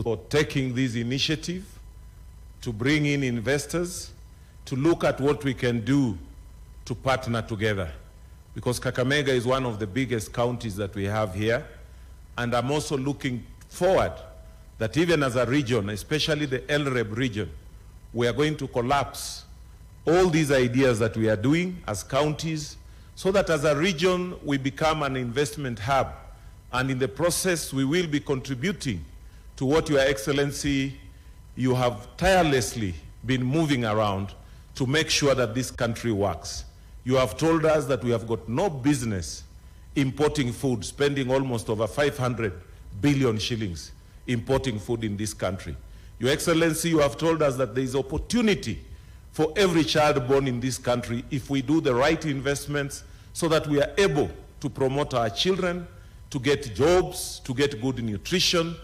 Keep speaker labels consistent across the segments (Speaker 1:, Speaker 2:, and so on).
Speaker 1: for taking this initiative to bring in investors, to look at what we can do to partner together. Because Kakamega is one of the biggest counties that we have here. And I'm also looking forward that even as a region, especially the LREB region, we are going to collapse all these ideas that we are doing as counties, so that as a region we become an investment hub. And in the process we will be contributing to what Your Excellency, you have tirelessly been moving around to make sure that this country works. You have told us that we have got no business importing food, spending almost over 500 billion shillings importing food in this country. Your Excellency, you have told us that there is opportunity for every child born in this country if we do the right investments so that we are able to promote our children, to get jobs, to get good nutrition.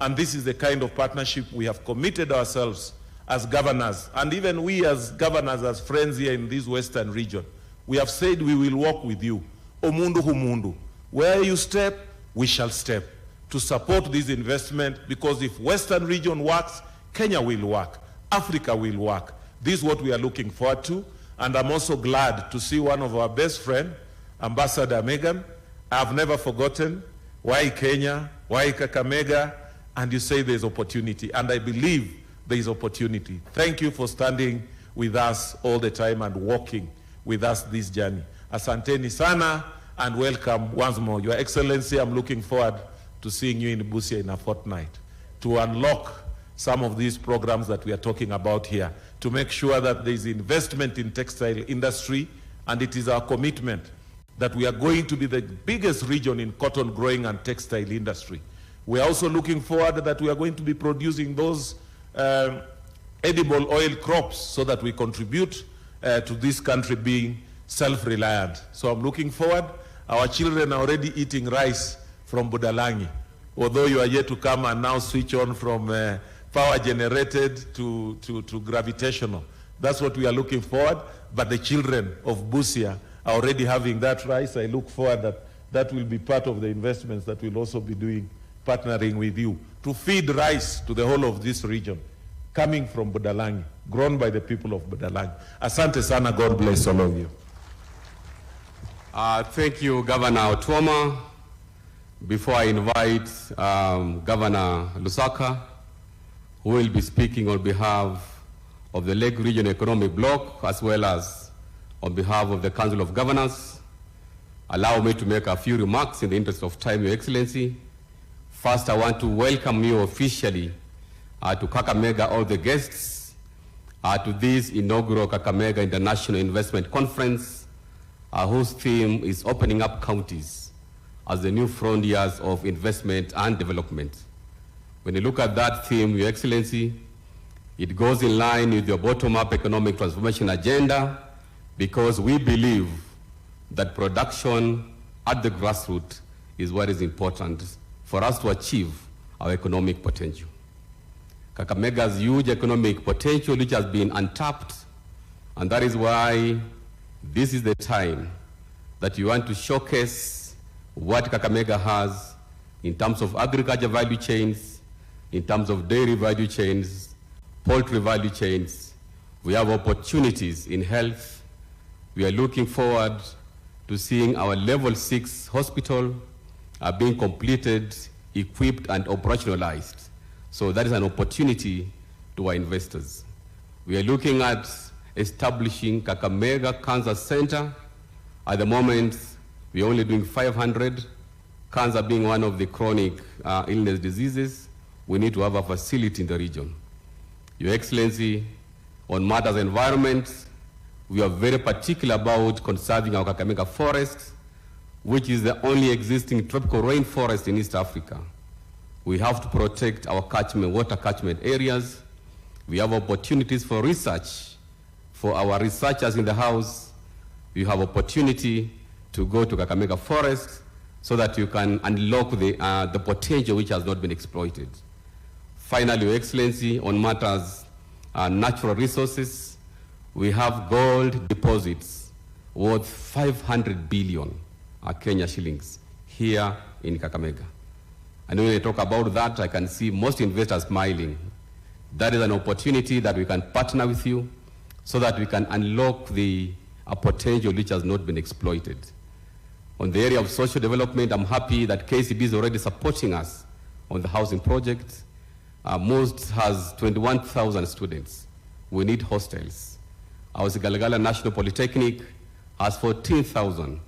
Speaker 1: And this is the kind of partnership we have committed ourselves as governors, and even we as governors, as friends here in this western region. We have said we will work with you. Omundu humundu. Where you step, we shall step to support this investment, because if Western region works, Kenya will work, Africa will work. This is what we are looking forward to. And I'm also glad to see one of our best friends, Ambassador Megan. I've never forgotten why Kenya, why Kakamega, and you say there's opportunity, and I believe there is opportunity. Thank you for standing with us all the time and walking with us this journey. Asanteni sana, and welcome once more. Your Excellency, I'm looking forward to seeing you in Busia in a fortnight to unlock some of these programs that we are talking about here, to make sure that there is investment in textile industry, and it is our commitment that we are going to be the biggest region in cotton growing and textile industry. We are also looking forward that we are going to be producing those edible oil crops so that we contribute to this country being self-reliant. So I'm looking forward. Our children are already eating rice from Budalangi, although you are yet to come and now switch on from power generated to gravitational. That's what we are looking forward. But the children of Busia are already having that rice. I look forward that that will be part of the investments that we'll also be doing, partnering with you, to feed rice to the whole of this region, coming from Budalangi, grown by the people of Budalangi. Asante sana, God bless all of you.
Speaker 2: Thank you, Governor Otuoma. Before I invite Governor Lusaka, who will be speaking on behalf of the Lake Region Economic Bloc, as well as on behalf of the Council of Governors, allow me to make a few remarks in the interest of time, Your Excellency. First, I want to welcome you officially to Kakamega, all the guests, to this inaugural Kakamega International Investment Conference, whose theme is opening up counties as the new frontiers of investment and development. When you look at that theme, Your Excellency, it goes in line with your bottom-up economic transformation agenda, because we believe that production at the grassroots is what is important for us to achieve our economic potential. Kakamega's huge economic potential, which has been untapped, and that is why this is the time that you want to showcase what Kakamega has in terms of agriculture value chains, in terms of dairy value chains, poultry value chains. We have opportunities in health. We are looking forward to seeing our level 6 hospital being completed, equipped, and operationalized. So that is an opportunity to our investors. We are looking at establishing Kakamega Cancer Center. At the moment, we are only doing 500. Cancer being one of the chronic illness diseases, we need to have a facility in the region. Your Excellency, on matters of environment, we are very particular about conserving our Kakamega forest, which is the only existing tropical rainforest in East Africa. We have to protect our catchment, water catchment areas. We have opportunities for research. For our researchers in the house, we have opportunity to go to Kakamega Forest so that you can unlock the potential which has not been exploited. Finally, Your Excellency, on matters natural resources, we have gold deposits worth 500 billion Kenya shillings here in Kakamega. And when I talk about that, I can see most investors smiling. That is an opportunity that we can partner with you so that we can unlock a potential which has not been exploited. On the area of social development, I'm happy that KCB is already supporting us on the housing project. Most has 21,000 students. We need hostels. Our Galagala National Polytechnic has 14,000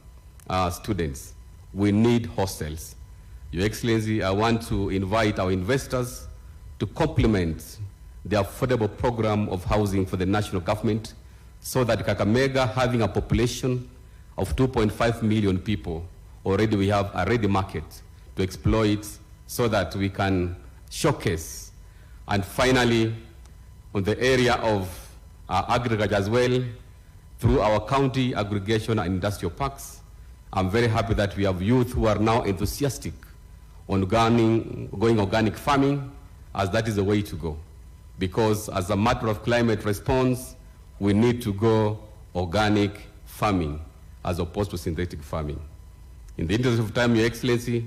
Speaker 2: students. We need hostels. Your Excellency, I want to invite our investors to complement the affordable program of housing for the national government so that Kakamega, having a population of 2.5 million people, already we have a ready market to exploit so that we can showcase. And finally, on the area of agriculture as well, through our county aggregation and industrial parks, I'm very happy that we have youth who are now enthusiastic on going organic farming, as that is the way to go. Because as a matter of climate response, we need to go organic farming as opposed to synthetic farming. In the interest of time, Your Excellency,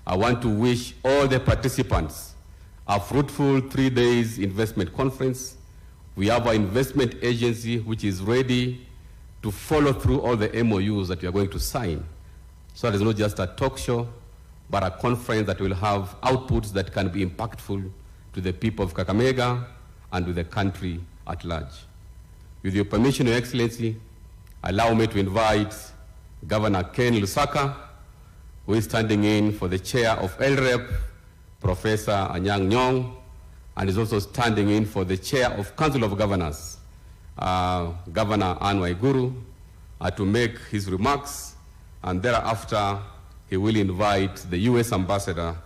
Speaker 2: I want to wish all the participants a fruitful 3 days investment conference. We have our investment agency which is ready to follow through all the MOUs that we are going to sign. So that it's not just a talk show, but a conference that will have outputs that can be impactful to the people of Kakamega and to the country at large. With your permission, Your Excellency, allow me to invite Governor Ken Lusaka, who is standing in for the chair of LREP, Professor Anyang Nyong, and is also standing in for the chair of Council of Governors, Governor Anne Waiguru, to make his remarks, and thereafter he will invite the U.S. Ambassador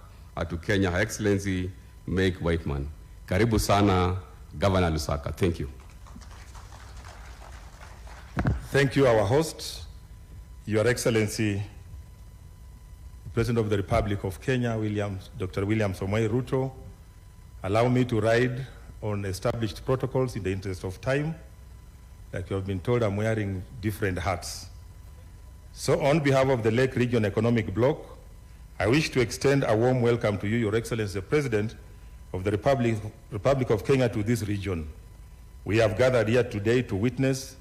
Speaker 2: to Kenya, Her Excellency Meg Whiteman. Karibu sana, Governor Lusaka. Thank you.
Speaker 3: Thank you, our host, Your Excellency, President of the Republic of Kenya, Dr. William Samoei Ruto. Allow me to ride on established protocols in the interest of time. Like you have been told, I'm wearing different hats. So on behalf of the Lake Region Economic Bloc, I wish to extend a warm welcome to you, Your Excellency, the President of the Republic of Kenya, to this region. We have gathered here today to witness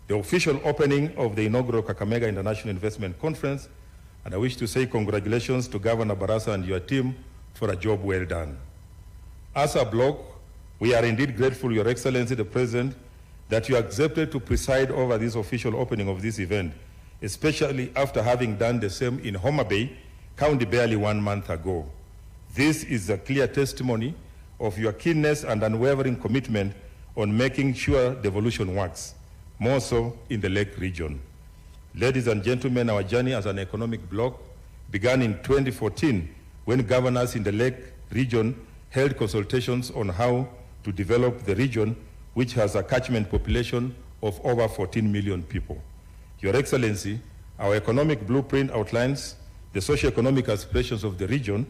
Speaker 3: the official opening of the inaugural Kakamega International Investment Conference, and I wish to say congratulations to Governor Barasa and your team for a job well done. As a bloc, we are indeed grateful, Your Excellency, the President, that you accepted to preside over this official opening of this event, especially after having done the same in Homa Bay County barely 1 month ago. This is a clear testimony of your keenness and unwavering commitment on making sure devolution works, more so in the Lake region. Ladies and gentlemen, our journey as an economic bloc began in 2014 when governors in the Lake region held consultations on how to develop the region, which has a catchment population of over 14 million people. Your Excellency, our economic blueprint outlines the socio-economic aspirations of the region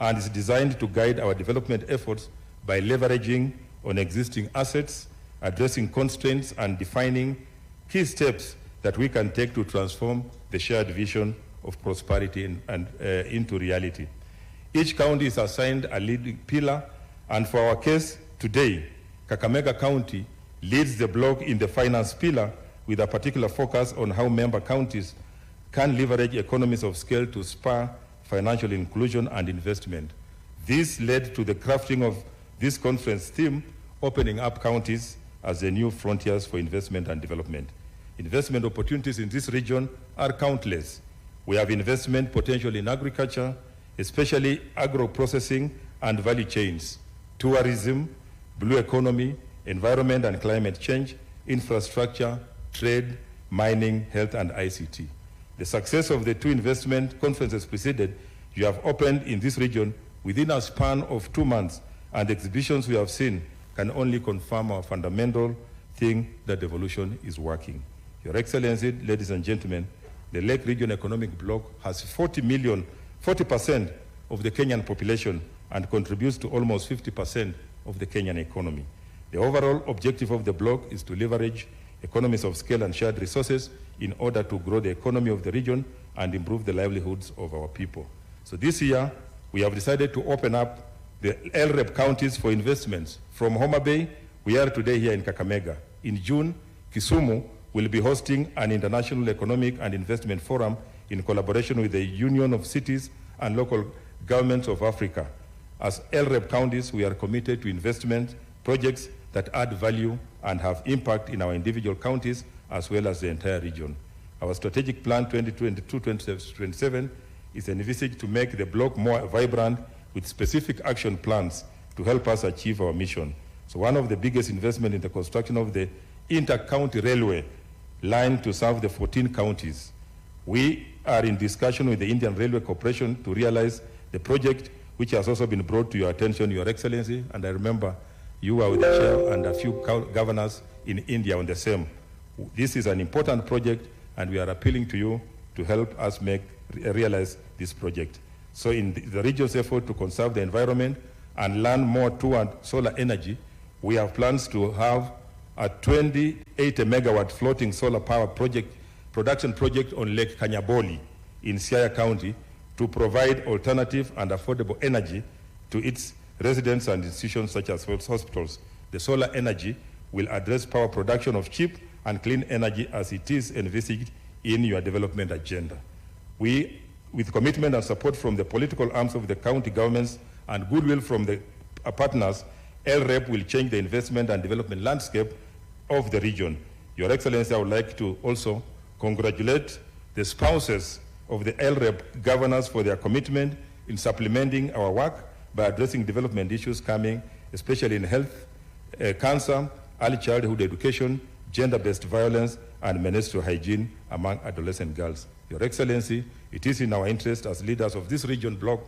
Speaker 3: and is designed to guide our development efforts by leveraging on existing assets, addressing constraints, and defining key steps that we can take to transform the shared vision of prosperity into reality. Each county is assigned a leading pillar, and for our case today, Kakamega County leads the bloc in the finance pillar with a particular focus on how member counties can leverage economies of scale to spur financial inclusion and investment. This led to the crafting of this conference theme, opening up counties as the new frontiers for investment and development. Investment opportunities in this region are countless. We have investment potential in agriculture, especially agro-processing and value chains, tourism, blue economy, environment and climate change, infrastructure, trade, mining, health, and ICT. The success of the two investment conferences preceded, you have opened in this region within a span of 2 months, and the exhibitions we have seen can only confirm our fundamental thing that devolution is working. Your Excellency, ladies and gentlemen, the Lake Region Economic Bloc has 40% of the Kenyan population and contributes to almost 50% of the Kenyan economy. The overall objective of the bloc is to leverage economies of scale and shared resources in order to grow the economy of the region and improve the livelihoods of our people. So this year, we have decided to open up the LREP counties for investments. From Homa Bay, we are today here in Kakamega. In June, Kisumu will be hosting an international economic and investment forum in collaboration with the Union of Cities and Local Governments of Africa. As LREP counties, we are committed to investment projects that add value and have impact in our individual counties as well as the entire region. Our strategic plan 2022-2027 is envisaged to make the bloc more vibrant with specific action plans to help us achieve our mission. So one of the biggest investments in the construction of the inter-county railway line to serve the 14 counties. We are in discussion with the Indian Railway Corporation to realize the project, which has also been brought to your attention, Your Excellency, and I remember you were with the chair and a few governors in India on the same. This is an important project, and we are appealing to you to help us realize this project. So in the region's effort to conserve the environment and learn more toward solar energy, we have plans to have a 28 megawatt floating solar power production project on Lake Kanyaboli in Siaya County to provide alternative and affordable energy to its residents and institutions such as hospitals. The solar energy will address power production of cheap and clean energy as it is envisaged in your development agenda. We, with commitment and support from the political arms of the county governments and goodwill from the partners, LREP will change the investment and development landscape of the region. Your Excellency, I would like to also congratulate the spouses of the LREP governors for their commitment in supplementing our work by addressing development issues coming, especially in health, cancer, early childhood education, gender-based violence, and menstrual hygiene among adolescent girls. Your Excellency, it is in our interest as leaders of this region bloc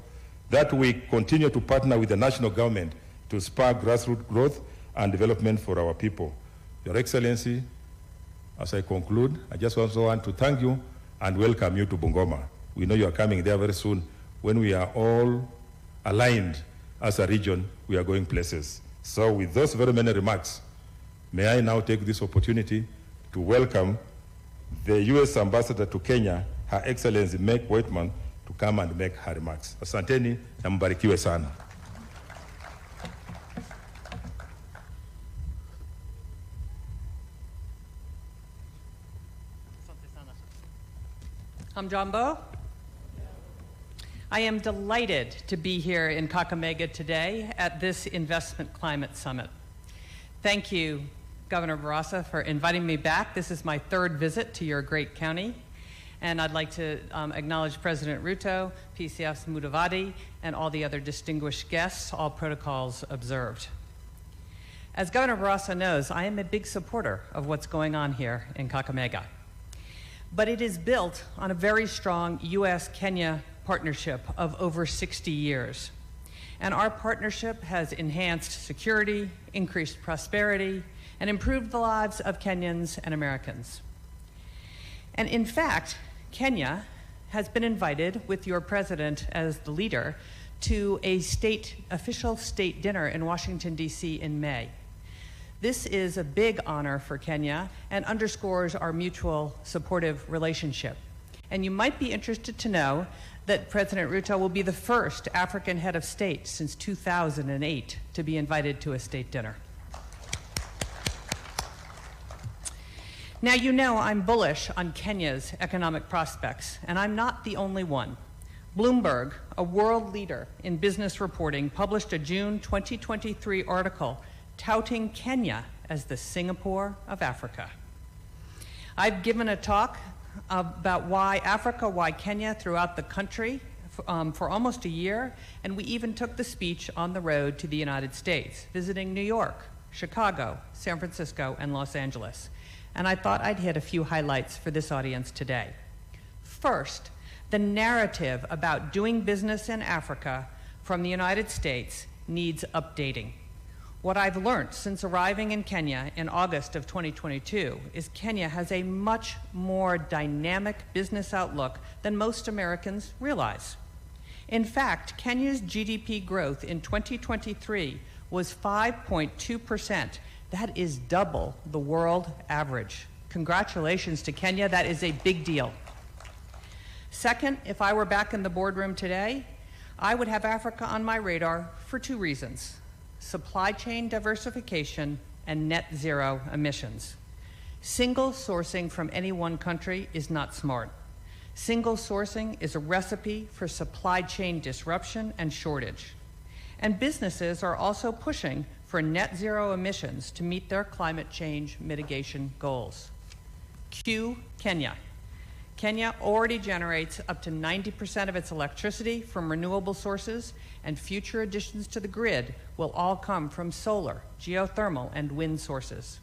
Speaker 3: that we continue to partner with the national government to spur grassroots growth and development for our people. Your Excellency, as I conclude, I just also want to thank you and welcome you to Bungoma. We know you are coming there very soon. When we are all aligned as a region, we are going places. So with those very many remarks, may I now take this opportunity to welcome the U.S. Ambassador to Kenya, Her Excellency Meg Whitman, to come and make her remarks. Asanteni na mbarikiwe sana.
Speaker 4: Hamjambo. I am delighted to be here in Kakamega today at this Investment Climate Summit. Thank you, Governor Barasa, for inviting me back. This is my third visit to your great county. And I'd like to acknowledge President Ruto, PCF's Mudavadi, and all the other distinguished guests, all protocols observed. As Governor Barasa knows, I am a big supporter of what's going on here in Kakamega. But it is built on a very strong US-Kenya partnership of over 60 years. And our partnership has enhanced security, increased prosperity, and improved the lives of Kenyans and Americans. And in fact, Kenya has been invited, with your president as the leader, to a official state dinner in Washington, D.C. in May. This is a big honor for Kenya and underscores our mutual supportive relationship. And you might be interested to know that President Ruto will be the first African head of state since 2008 to be invited to a state dinner. Now, you know I'm bullish on Kenya's economic prospects, and I'm not the only one. Bloomberg, a world leader in business reporting, published a June 2023 article touting Kenya as the Singapore of Africa. I've given a talk about why Africa, why Kenya throughout the country for almost a year, and we even took the speech on the road to the United States, visiting New York, Chicago, San Francisco, and Los Angeles. And I thought I'd hit a few highlights for this audience today. First, the narrative about doing business in Africa from the United States needs updating. What I've learned since arriving in Kenya in August of 2022 is Kenya has a much more dynamic business outlook than most Americans realize. In fact, Kenya's GDP growth in 2023 was 5.2%. That is double the world average. Congratulations to Kenya, that is a big deal. Second, if I were back in the boardroom today, I would have Africa on my radar for two reasons: supply chain diversification and net zero emissions. Single sourcing from any one country is not smart. Single sourcing is a recipe for supply chain disruption and shortage. And businesses are also pushing for net zero emissions to meet their climate change mitigation goals. Cue Kenya. Kenya already generates up to 90% of its electricity from renewable sources, and future additions to the grid will all come from solar, geothermal, and wind sources.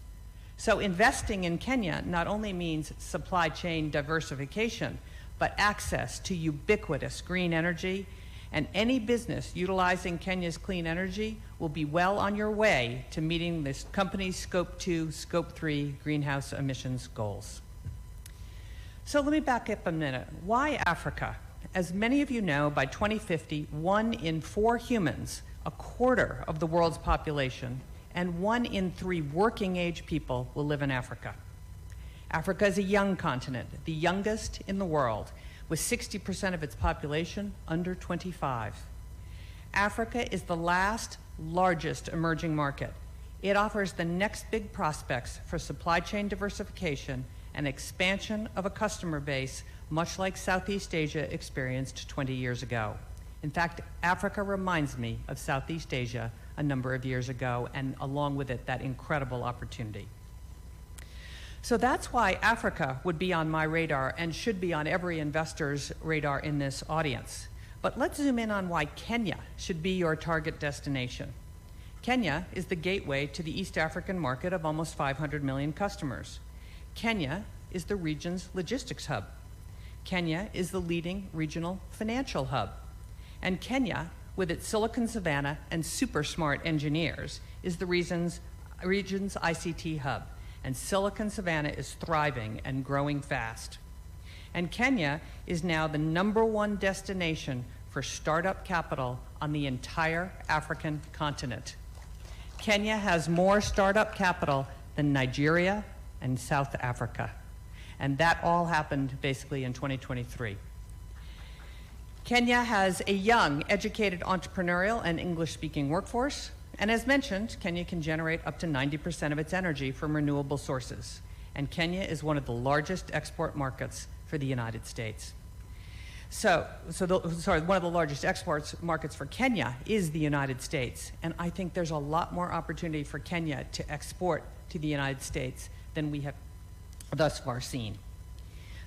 Speaker 4: So investing in Kenya not only means supply chain diversification, but access to ubiquitous green energy, and any business utilizing Kenya's clean energy will be well on your way to meeting this company's Scope 2, Scope 3 greenhouse emissions goals. So let me back up a minute. Why Africa? As many of you know, by 2050, 1 in 4 humans, a quarter of the world's population, and 1 in 3 working-age people will live in Africa. Africa is a young continent, the youngest in the world, with 60% of its population under 25. Africa is the last largest emerging market. It offers the next big prospects for supply chain diversification and expansion of a customer base, much like Southeast Asia experienced 20 years ago. In fact, Africa reminds me of Southeast Asia a number of years ago, and along with it, that incredible opportunity. So that's why Africa would be on my radar and should be on every investor's radar in this audience. But let's zoom in on why Kenya should be your target destination. Kenya is the gateway to the East African market of almost 500 million customers. Kenya is the region's logistics hub. Kenya is the leading regional financial hub. And Kenya, with its Silicon Savannah and super smart engineers, is the region's ICT hub. And Silicon Savannah is thriving and growing fast. And Kenya is now the #1 destination for startup capital on the entire African continent. Kenya has more startup capital than Nigeria and South Africa. And that all happened basically in 2023. Kenya has a young, educated, entrepreneurial, and English-speaking workforce. And as mentioned, Kenya can generate up to 90% of its energy from renewable sources. And Kenya is one of the largest export markets for the United States. One of the largest export markets for Kenya is the United States. And I think there's a lot more opportunity for Kenya to export to the United States than we have thus far seen.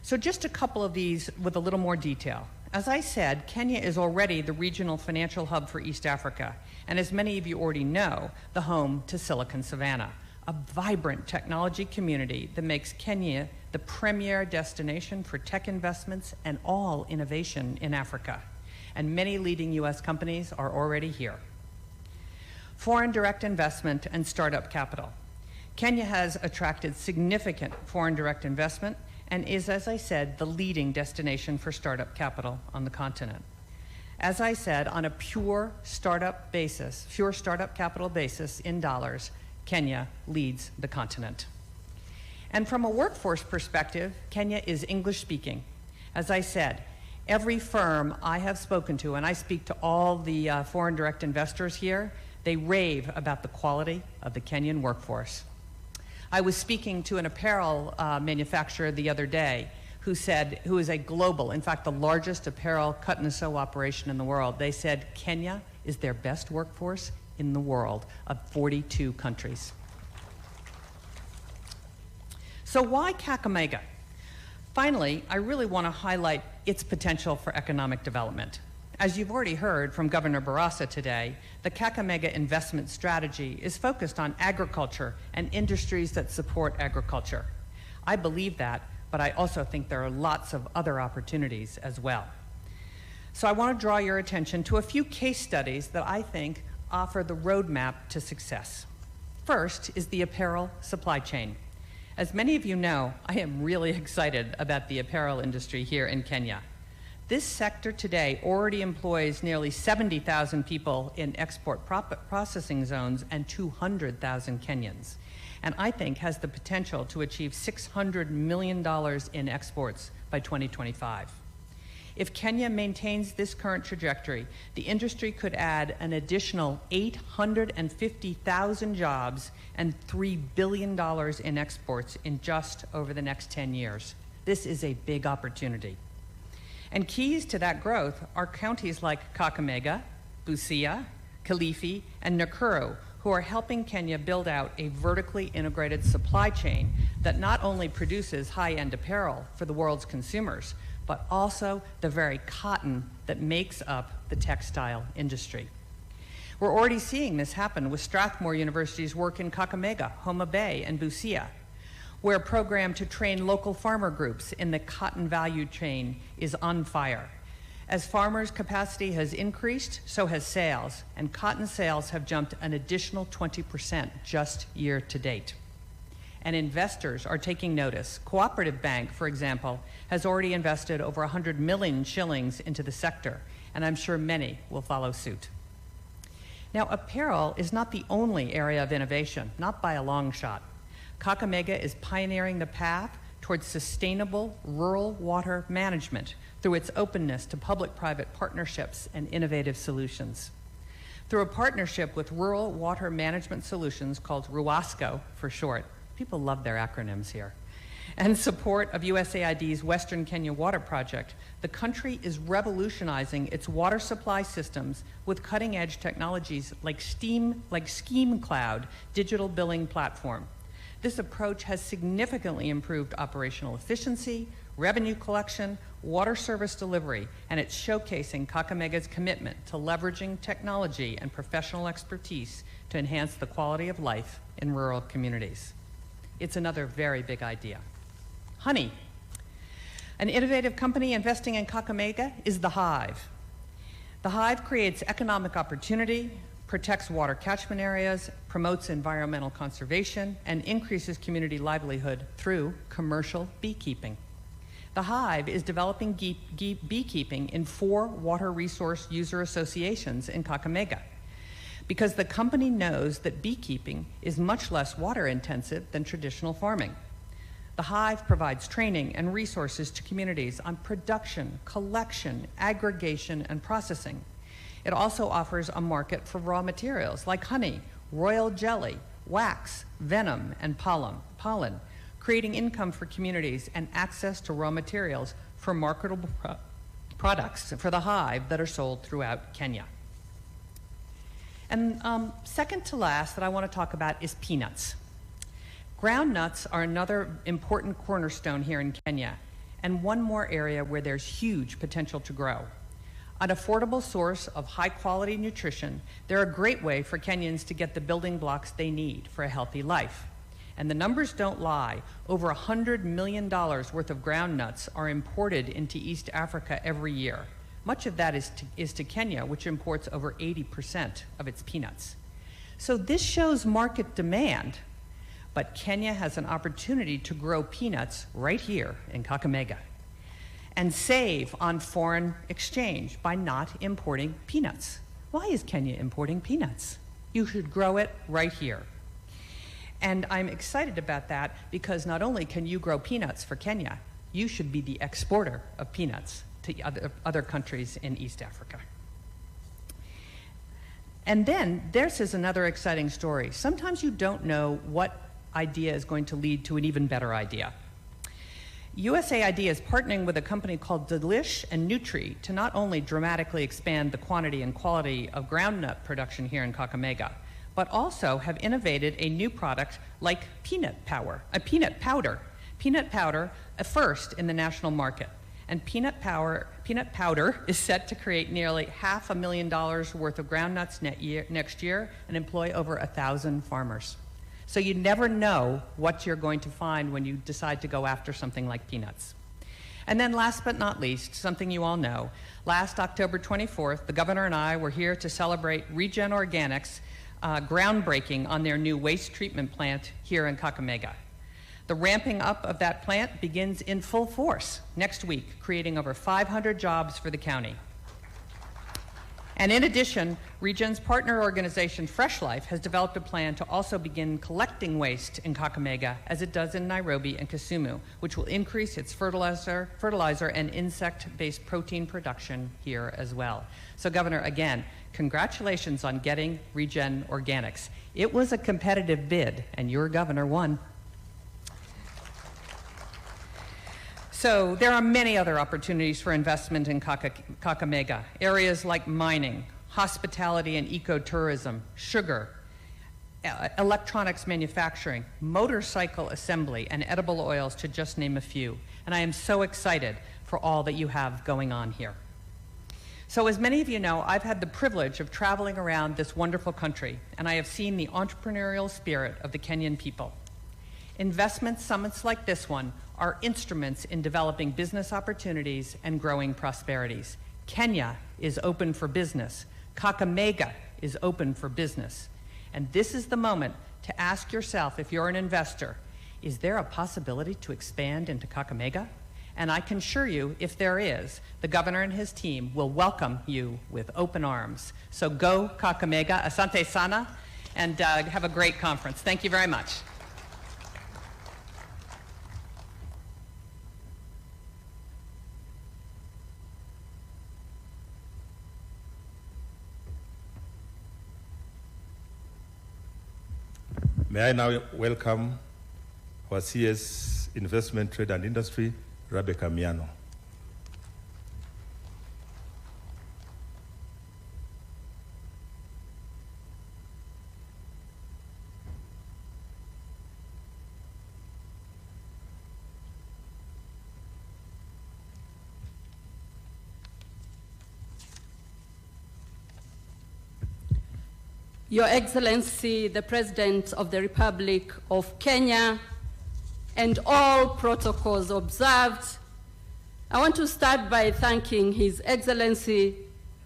Speaker 4: So just a couple of these with a little more detail. As I said, Kenya is already the regional financial hub for East Africa, and as many of you already know, the home to Silicon Savannah, a vibrant technology community that makes Kenya the premier destination for tech investments and all innovation in Africa. And many leading US companies are already here. Foreign direct investment and startup capital. Kenya has attracted significant foreign direct investment and is, as I said, the leading destination for startup capital on the continent. As I said, on a pure startup capital basis in dollars, Kenya leads the continent. And from a workforce perspective, Kenya is English speaking. As I said, every firm I have spoken to, and I speak to all the foreign direct investors here, they rave about the quality of the Kenyan workforce. I was speaking to an apparel manufacturer the other day who is a global, in fact, the largest apparel cut and sew operation in the world. They said Kenya is their best workforce in the world of 42 countries. So why Kakamega? Finally, I really want to highlight its potential for economic development. As you've already heard from Governor Barasa today, the Kakamega investment strategy is focused on agriculture and industries that support agriculture. I believe that, but I also think there are lots of other opportunities as well. So I want to draw your attention to a few case studies that I think offer the roadmap to success. First is the apparel supply chain. As many of you know, I am really excited about the apparel industry here in Kenya. This sector today already employs nearly 70,000 people in export processing zones and 200,000 Kenyans, and I think has the potential to achieve $600 million in exports by 2025. If Kenya maintains this current trajectory, the industry could add an additional 850,000 jobs and $3 billion in exports in just over the next 10 years. This is a big opportunity. And keys to that growth are counties like Kakamega, Busia, Kilifi, and Nakuru, who are helping Kenya build out a vertically integrated supply chain that not only produces high-end apparel for the world's consumers, but also the very cotton that makes up the textile industry. We're already seeing this happen with Strathmore University's work in Kakamega, Homa Bay, and Busia, where a program to train local farmer groups in the cotton value chain is on fire. As farmers' capacity has increased, so has sales, and cotton sales have jumped an additional 20% just year to date. And investors are taking notice. Cooperative Bank, for example, has already invested over 100 million shillings into the sector, and I'm sure many will follow suit. Now, apparel is not the only area of innovation, not by a long shot. Kakamega is pioneering the path towards sustainable rural water management through its openness to public-private partnerships and innovative solutions. Through a partnership with Rural Water Management Solutions, called RUWASCO for short, people love their acronyms here, and support of USAID's Western Kenya Water Project, the country is revolutionizing its water supply systems with cutting-edge technologies like Scheme Cloud digital billing platform. This approach has significantly improved operational efficiency, revenue collection, water service delivery, and it's showcasing Kakamega's commitment to leveraging technology and professional expertise to enhance the quality of life in rural communities. It's another very big idea. Honey. An innovative company investing in Kakamega is The Hive. The Hive creates economic opportunity, protects water catchment areas, promotes environmental conservation, and increases community livelihood through commercial beekeeping. The Hive is developing beekeeping in 4 water resource user associations in Kakamega, because the company knows that beekeeping is much less water intensive than traditional farming. The Hive provides training and resources to communities on production, collection, aggregation, and processing. It also offers a market for raw materials like honey, royal jelly, wax, venom, and pollen, creating income for communities and access to raw materials for marketable products for the Hive that are sold throughout Kenya. And second to last that I want to talk about is peanuts. Ground nuts are another important cornerstone here in Kenya, and one more area where there's huge potential to grow. An affordable source of high-quality nutrition, they're a great way for Kenyans to get the building blocks they need for a healthy life. And the numbers don't lie. Over $100 million worth of ground nuts are imported into East Africa every year. Much of that is to Kenya, which imports over 80% of its peanuts. So this shows market demand, but Kenya has an opportunity to grow peanuts right here in Kakamega and save on foreign exchange by not importing peanuts. Why is Kenya importing peanuts? You should grow it right here. And I'm excited about that because not only can you grow peanuts for Kenya, you should be the exporter of peanuts to other countries in East Africa. And then this is another exciting story. Sometimes you don't know what idea is going to lead to an even better idea. USAID is partnering with a company called Delish and Nutri to not only dramatically expand the quantity and quality of groundnut production here in Kakamega, but also have innovated a new product like peanut powder. Peanut powder, a first in the national market. And peanut powder is set to create nearly $500,000 worth of groundnuts next year and employ over 1,000 farmers. So you never know what you're going to find when you decide to go after something like peanuts. And then last but not least, something you all know, last October 24th, the governor and I were here to celebrate Regen Organics' groundbreaking on their new waste treatment plant here in Kakamega. The ramping up of that plant begins in full force next week, creating over 500 jobs for the county. And in addition, Regen's partner organization, Fresh Life, has developed a plan to also begin collecting waste in Kakamega, as it does in Nairobi and Kisumu, which will increase its fertilizer and insect-based protein production here as well. So, Governor, again, congratulations on getting Regen Organics. It was a competitive bid, and your governor won. So there are many other opportunities for investment in Kakamega. Areas like mining, hospitality and ecotourism, sugar, electronics manufacturing, motorcycle assembly, and edible oils, to just name a few. And I am so excited for all that you have going on here. So as many of you know, I've had the privilege of traveling around this wonderful country, and I have seen the entrepreneurial spirit of the Kenyan people. Investment summits like this one are instruments in developing business opportunities and growing prosperities. Kenya is open for business. Kakamega is open for business. And this is the moment to ask yourself, if you're an investor, is there a possibility to expand into Kakamega? And I can assure you, if there is, the governor and his team will welcome you with open arms. So go Kakamega, asante sana, and have a great conference. Thank you very much.
Speaker 3: May I now welcome our CS Investment, Trade and Industry, Rebecca Miano.
Speaker 5: Your Excellency, the President of the Republic of Kenya, and all protocols observed, I want to start by thanking His Excellency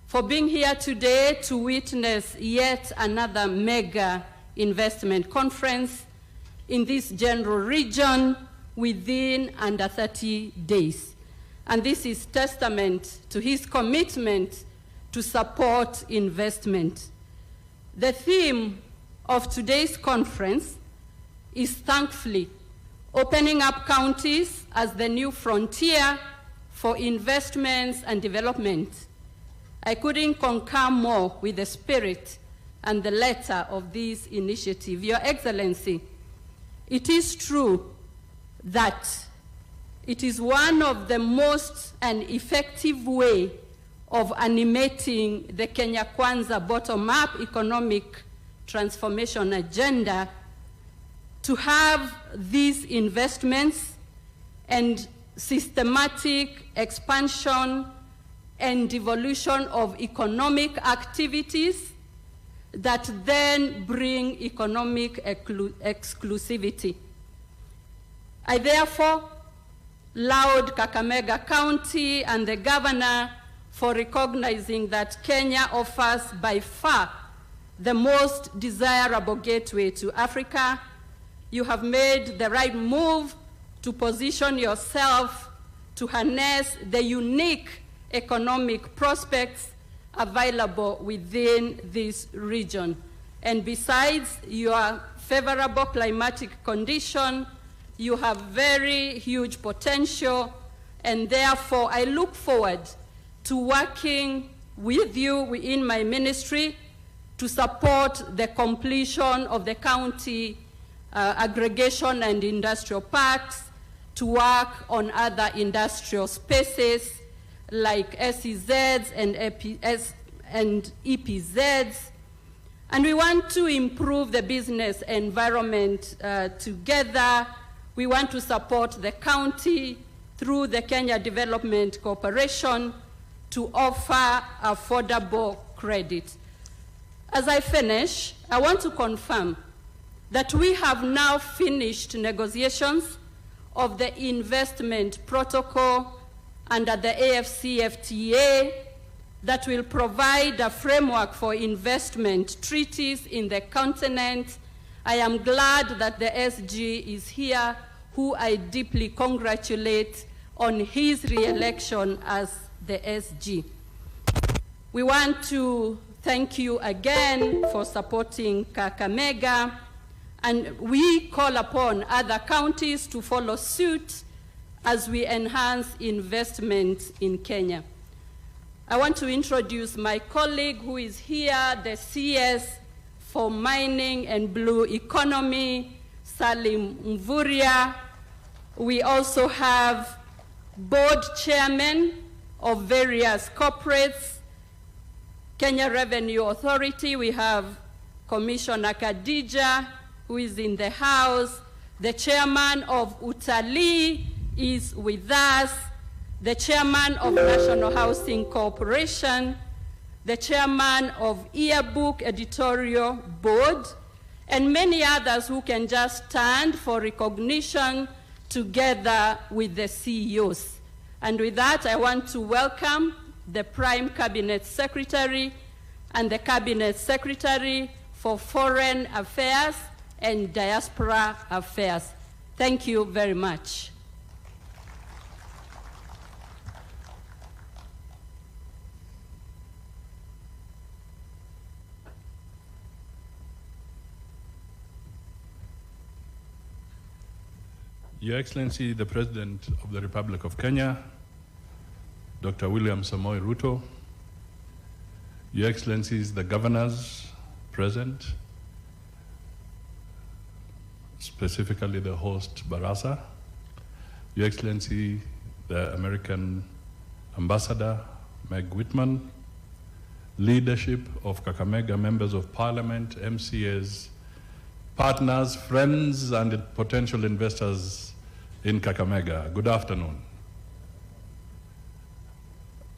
Speaker 5: for being here today to witness yet another mega investment conference in this general region within under 30 days. And this is testament to his commitment to support investment. The theme of today's conference is thankfully opening up counties as the new frontier for investments and development. I couldn't concur more with the spirit and the letter of this initiative. Your Excellency, it is true that it is one of the most and effective way of animating the Kenya Kwanza bottom-up economic transformation agenda to have these investments and systematic expansion and devolution of economic activities that then bring economic exclusivity. I therefore laud Kakamega County and the governor for recognizing that Kenya offers by far the most desirable gateway to Africa. You have made the right move to position yourself to harness the unique economic prospects available within this region. And besides your favorable climatic condition, you have very huge potential, and therefore I look forward to working with you within my ministry to support the completion of the county aggregation and industrial parks, to work on other industrial spaces like SEZs and EPZs. And we want to improve the business environment together. We want to support the county through the Kenya Development Corporation to offer affordable credit. As I finish, I want to confirm that we have now finished negotiations of the investment protocol under the AFCFTA that will provide a framework for investment treaties in the continent. I am glad that the SG is here, who I deeply congratulate on his re-election as the SG. We want to thank you again for supporting Kakamega, and we call upon other counties to follow suit as we enhance investment in Kenya. I want to introduce my colleague who is here, the CS for Mining and Blue Economy, Salim Mvuria. We also have board chairmen of various corporates. Kenya Revenue Authority, we have Commissioner Khadija, who is in the house. The chairman of Utalii is with us. The chairman of National Housing Corporation, the chairman of Yearbook Editorial Board, and many others who can just stand for recognition together with the CEOs. And with that, I want to welcome the Prime Cabinet Secretary and the Cabinet Secretary for Foreign Affairs and Diaspora Affairs. Thank you very much.
Speaker 6: Your Excellency, the President of the Republic of Kenya, Dr. William Samoei Ruto, Your Excellencies, the governors present, specifically the host Barasa, Your Excellency, the American Ambassador Meg Whitman, leadership of Kakamega, members of Parliament, MCAs, partners, friends, and potential investors in Kakamega. Good afternoon.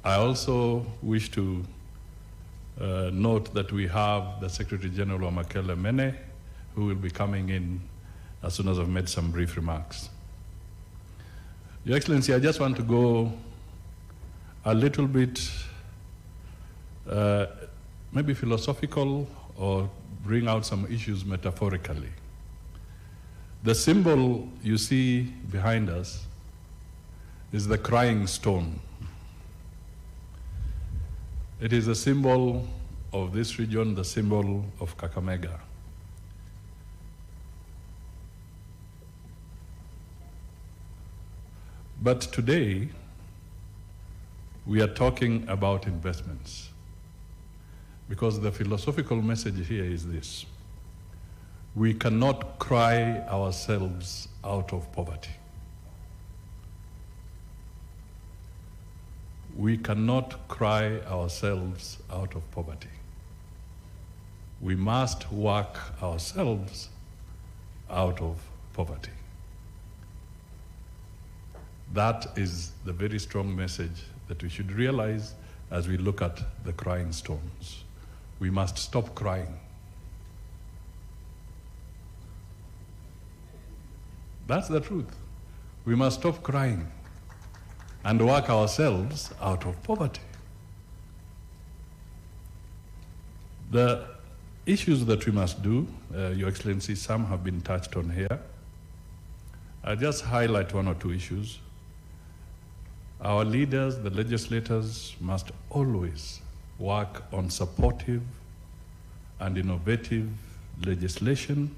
Speaker 6: I also wish to note that we have the Secretary General Makele Mene, who will be coming in as soon as I've made some brief remarks. Your Excellency, I just want to go a little bit maybe philosophical or bring out some issues metaphorically. The symbol you see behind us is the crying stone. It is a symbol of this region, the symbol of Kakamega. But today, we are talking about investments, because the philosophical message here is this: we cannot cry ourselves out of poverty. We cannot cry ourselves out of poverty. We must work ourselves out of poverty. That is the very strong message that we should realize as we look at the crying stones. We must stop crying. That's the truth. We must stop crying and work ourselves out of poverty. The issues that we must do, Your Excellency, some have been touched on here. I'll just highlight one or two issues. Our leaders, the legislators, must always work on supportive and innovative legislation,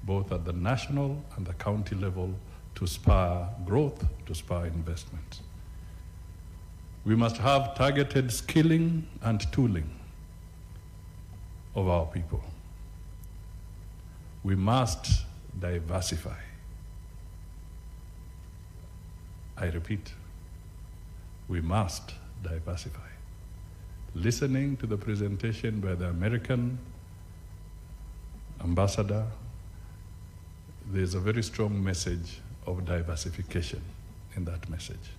Speaker 6: both at the national and the county level, to spur growth, to spur investment. We must have targeted skilling and tooling of our people. We must diversify. I repeat, we must diversify. Listening to the presentation by the American ambassador, there's a very strong message of diversification in that message.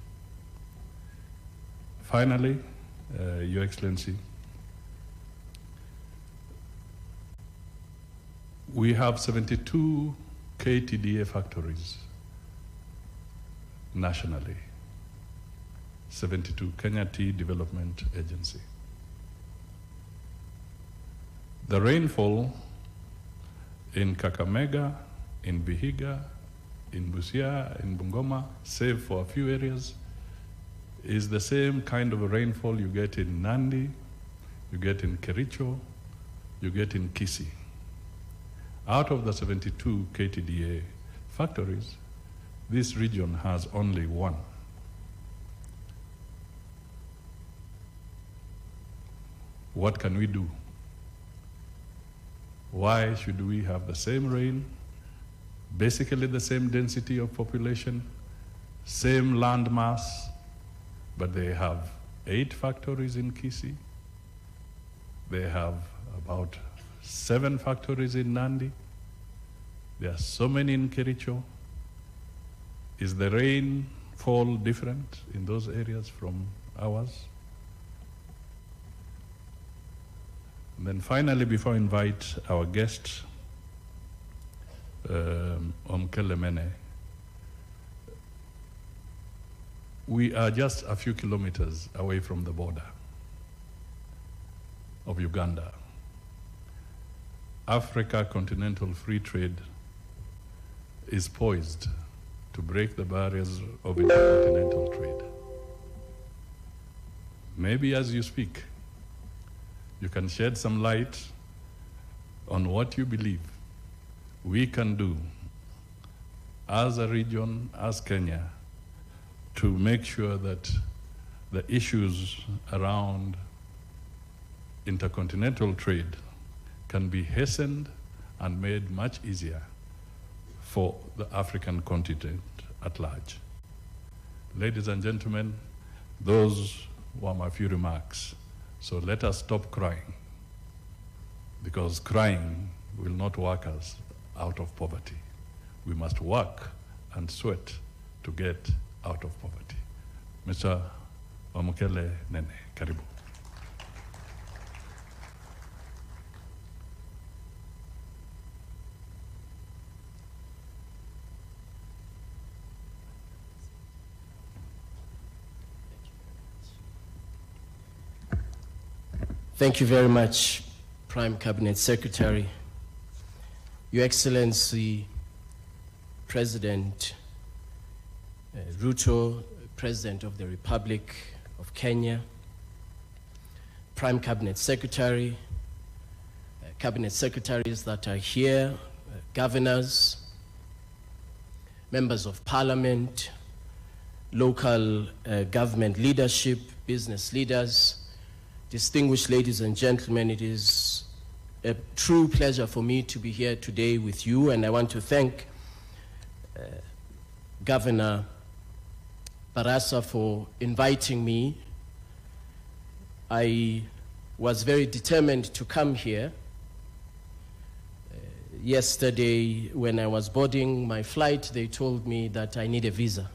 Speaker 6: Finally, Your Excellency, we have 72 KTDA factories nationally. 72, Kenya Tea Development Agency. The rainfall in Kakamega, in Vihiga, in Busia, in Bungoma, save for a few areas, is the same kind of rainfall you get in Nandi, you get in Kericho, you get in Kisii. Out of the 72 KTDA factories, this region has only one. What can we do? Why should we have the same rain, basically the same density of population, same land mass, but they have 8 factories in Kisii? They have about 7 factories in Nandi. There are so many in Kericho. Is the rainfall different in those areas from ours? And then finally, before I invite our guest, Omkele Mene, we are just a few kilometers away from the border of Uganda. Africa Continental Free Trade is poised to break the barriers of intercontinental trade. Maybe as you speak, you can shed some light on what you believe we can do as a region, as Kenya, to make sure that the issues around intercontinental trade can be hastened and made much easier for the African continent at large. Ladies and gentlemen, those were my few remarks. So let us stop crying, because crying will not work us out of poverty. We must work and sweat to get out of poverty. Mr. Omkele Nene, karibu.
Speaker 7: Thank you very much, Prime Cabinet Secretary. Your Excellency, President Ruto, President of the Republic of Kenya, Prime Cabinet Secretary, Cabinet Secretaries that are here, governors, members of Parliament, local government leadership, business leaders, distinguished ladies and gentlemen, it is a true pleasure for me to be here today with you, and I want to thank Governor Barasa for inviting me. I was very determined to come here. Yesterday, when I was boarding my flight, they told me that I need a visa.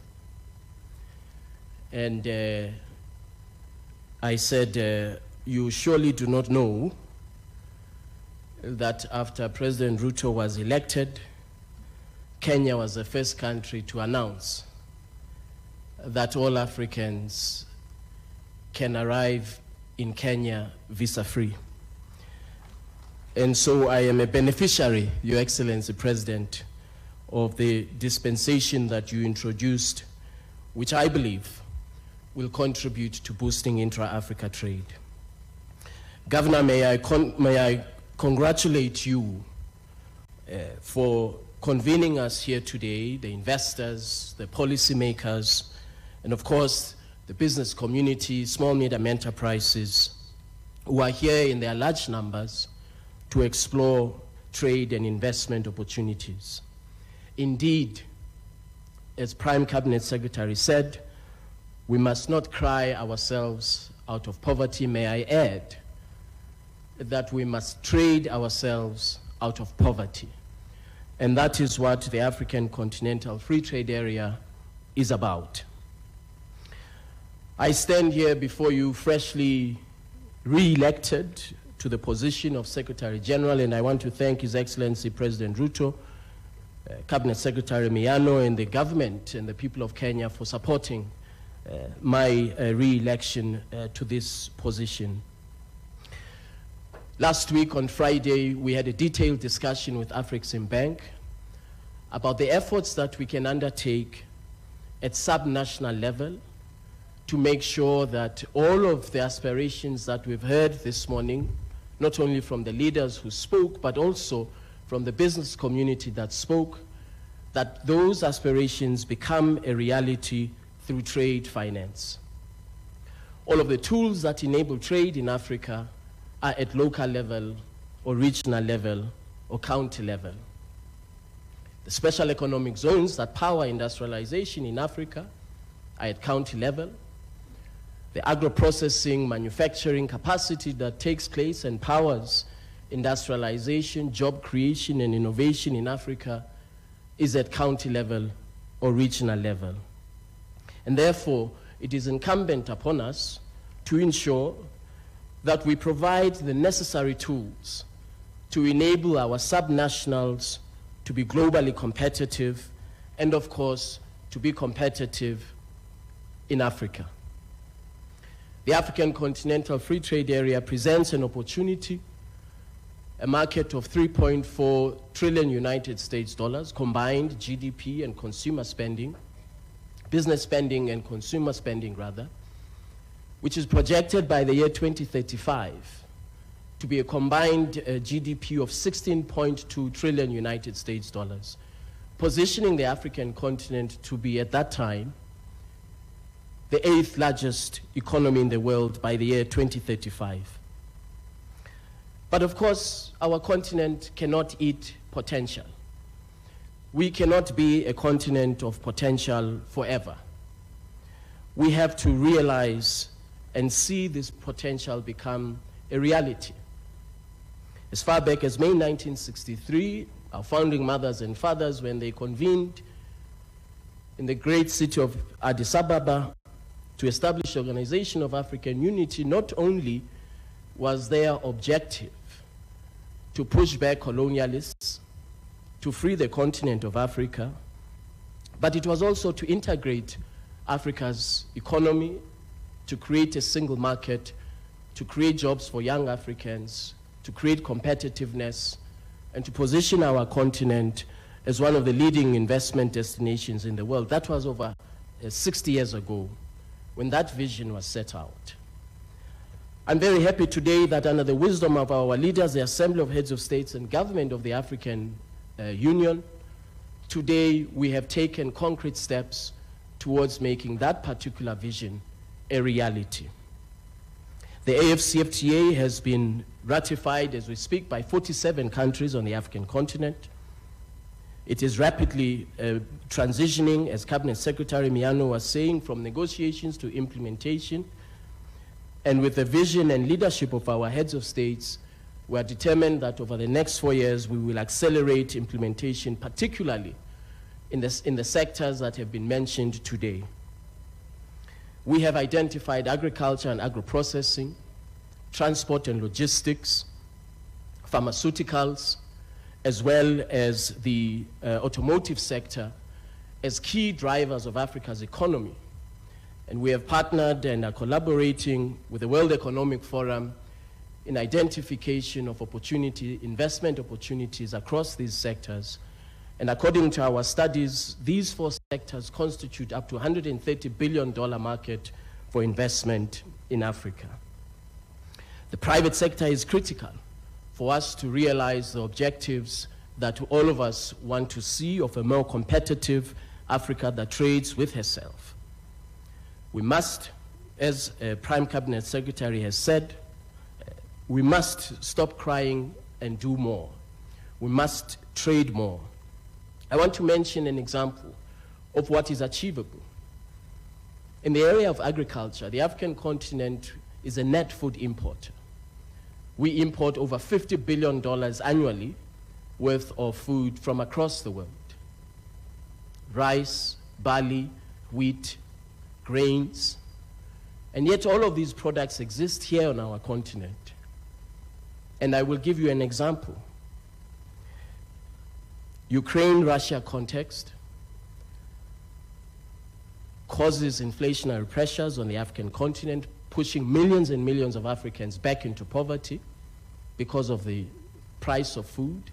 Speaker 7: And I said, you surely do not know that after President Ruto was elected, Kenya was the first country to announce that all Africans can arrive in Kenya visa-free. And so I am a beneficiary, Your Excellency President, of the dispensation that you introduced, which I believe will contribute to boosting intra-Africa trade. Governor, may I congratulate you for convening us here today, the investors, the policymakers, and of course, the business community, small, medium enterprises, who are here in their large numbers to explore trade and investment opportunities. Indeed, as Prime Cabinet Secretary said, we must not cry ourselves out of poverty. May I add that we must trade ourselves out of poverty. And that is what the African Continental Free Trade Area is about. I stand here before you freshly re-elected to the position of Secretary General, and I want to thank His Excellency President Ruto, Cabinet Secretary Miano, and the government and the people of Kenya for supporting my re-election to this position. Last week on Friday, we had a detailed discussion with Afrexim Bank about the efforts that we can undertake at sub-national level to make sure that all of the aspirations that we've heard this morning, not only from the leaders who spoke, but also from the business community that spoke, that those aspirations become a reality through trade finance. All of the tools that enable trade in Africa are at local level or regional level or county level. The special economic zones that power industrialization in Africa are at county level. The agro-processing manufacturing capacity that takes place and powers industrialization, job creation, and innovation in Africa is at county level or regional level. And therefore, it is incumbent upon us to ensure that we provide the necessary tools to enable our subnationals to be globally competitive and, of course, to be competitive in Africa. The African Continental Free Trade Area presents an opportunity, a market of 3.4 trillion United States dollars, combined GDP and consumer spending, business spending and consumer spending rather, which is projected by the year 2035 to be a combined GDP of 16.2 trillion United States dollars, positioning the African continent to be at that time the 8th largest economy in the world by the year 2035. But of course, our continent cannot eat potential. We cannot be a continent of potential forever. We have to realize and see this potential become a reality. As far back as May 1963, our founding mothers and fathers, when they convened in the great city of Addis Ababa to establish the Organization of African Unity, not only was their objective to push back colonialists, to free the continent of Africa, but it was also to integrate Africa's economy, to create a single market, to create jobs for young Africans, to create competitiveness, and to position our continent as one of the leading investment destinations in the world. That was over 60 years ago when that vision was set out. I'm very happy today that under the wisdom of our leaders, the Assembly of Heads of States and Government of the African Union, today we have taken concrete steps towards making that particular vision a reality. The AFCFTA has been ratified as we speak by 47 countries on the African continent. It is rapidly transitioning, as Cabinet Secretary Miano was saying, from negotiations to implementation. And with the vision and leadership of our heads of states, we are determined that over the next 4 years, we will accelerate implementation, particularly in the sectors that have been mentioned today. We have identified agriculture and agro-processing, transport and logistics, pharmaceuticals, as well as the automotive sector as key drivers of Africa's economy. And we have partnered and are collaborating with the World Economic Forum in identification of investment opportunities across these sectors. And according to our studies, these 4 sectors constitute up to $130 billion market for investment in Africa. The private sector is critical for us to realize the objectives that all of us want to see of a more competitive Africa that trades with herself. We must, as Prime Cabinet Secretary has said, we must stop crying and do more. We must trade more. I want to mention an example of what is achievable. In the area of agriculture, the African continent is a net food importer. We import over $50 billion annually worth of food from across the world. Rice, barley, wheat, grains, and yet all of these products exist here on our continent. And I will give you an example. Ukraine-Russia context causes inflationary pressures on the African continent, pushing millions and millions of Africans back into poverty because of the price of food.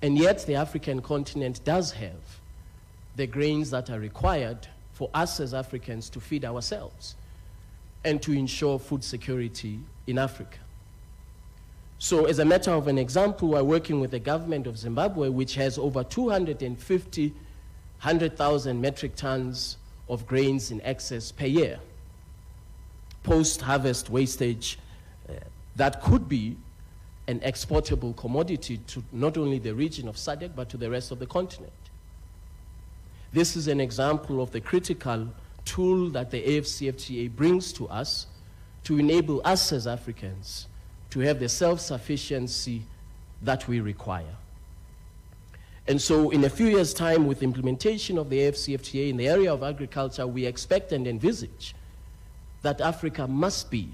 Speaker 7: And yet the African continent does have the grains that are required for us as Africans to feed ourselves and to ensure food security in Africa. So as a matter of an example, we're working with the government of Zimbabwe, which has over 100,000 metric tons of grains in excess per year, post-harvest wastage that could be an exportable commodity to not only the region of SADC, but to the rest of the continent. This is an example of the critical tool that the AFCFTA brings to us to enable us as Africans to have the self-sufficiency that we require. And so in a few years' time, with implementation of the AFCFTA in the area of agriculture, we expect and envisage that Africa must be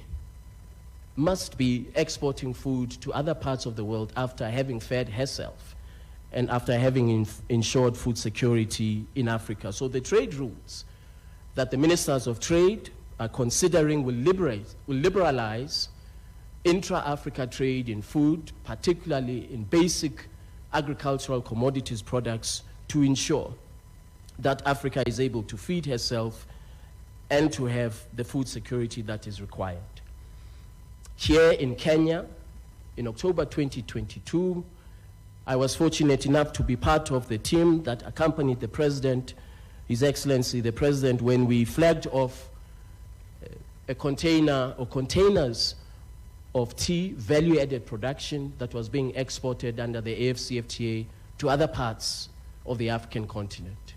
Speaker 7: exporting food to other parts of the world after having fed herself and after having ensured food security in Africa. So the trade rules that the ministers of trade are considering will liberalize intra-Africa trade in food, particularly in basic agricultural commodities products, to ensure that Africa is able to feed herself and to have the food security that is required. Here in Kenya, in October 2022, I was fortunate enough to be part of the team that accompanied the President, His Excellency the President, when we flagged off a container or containers of tea value-added production that was being exported under the AFCFTA to other parts of the African continent.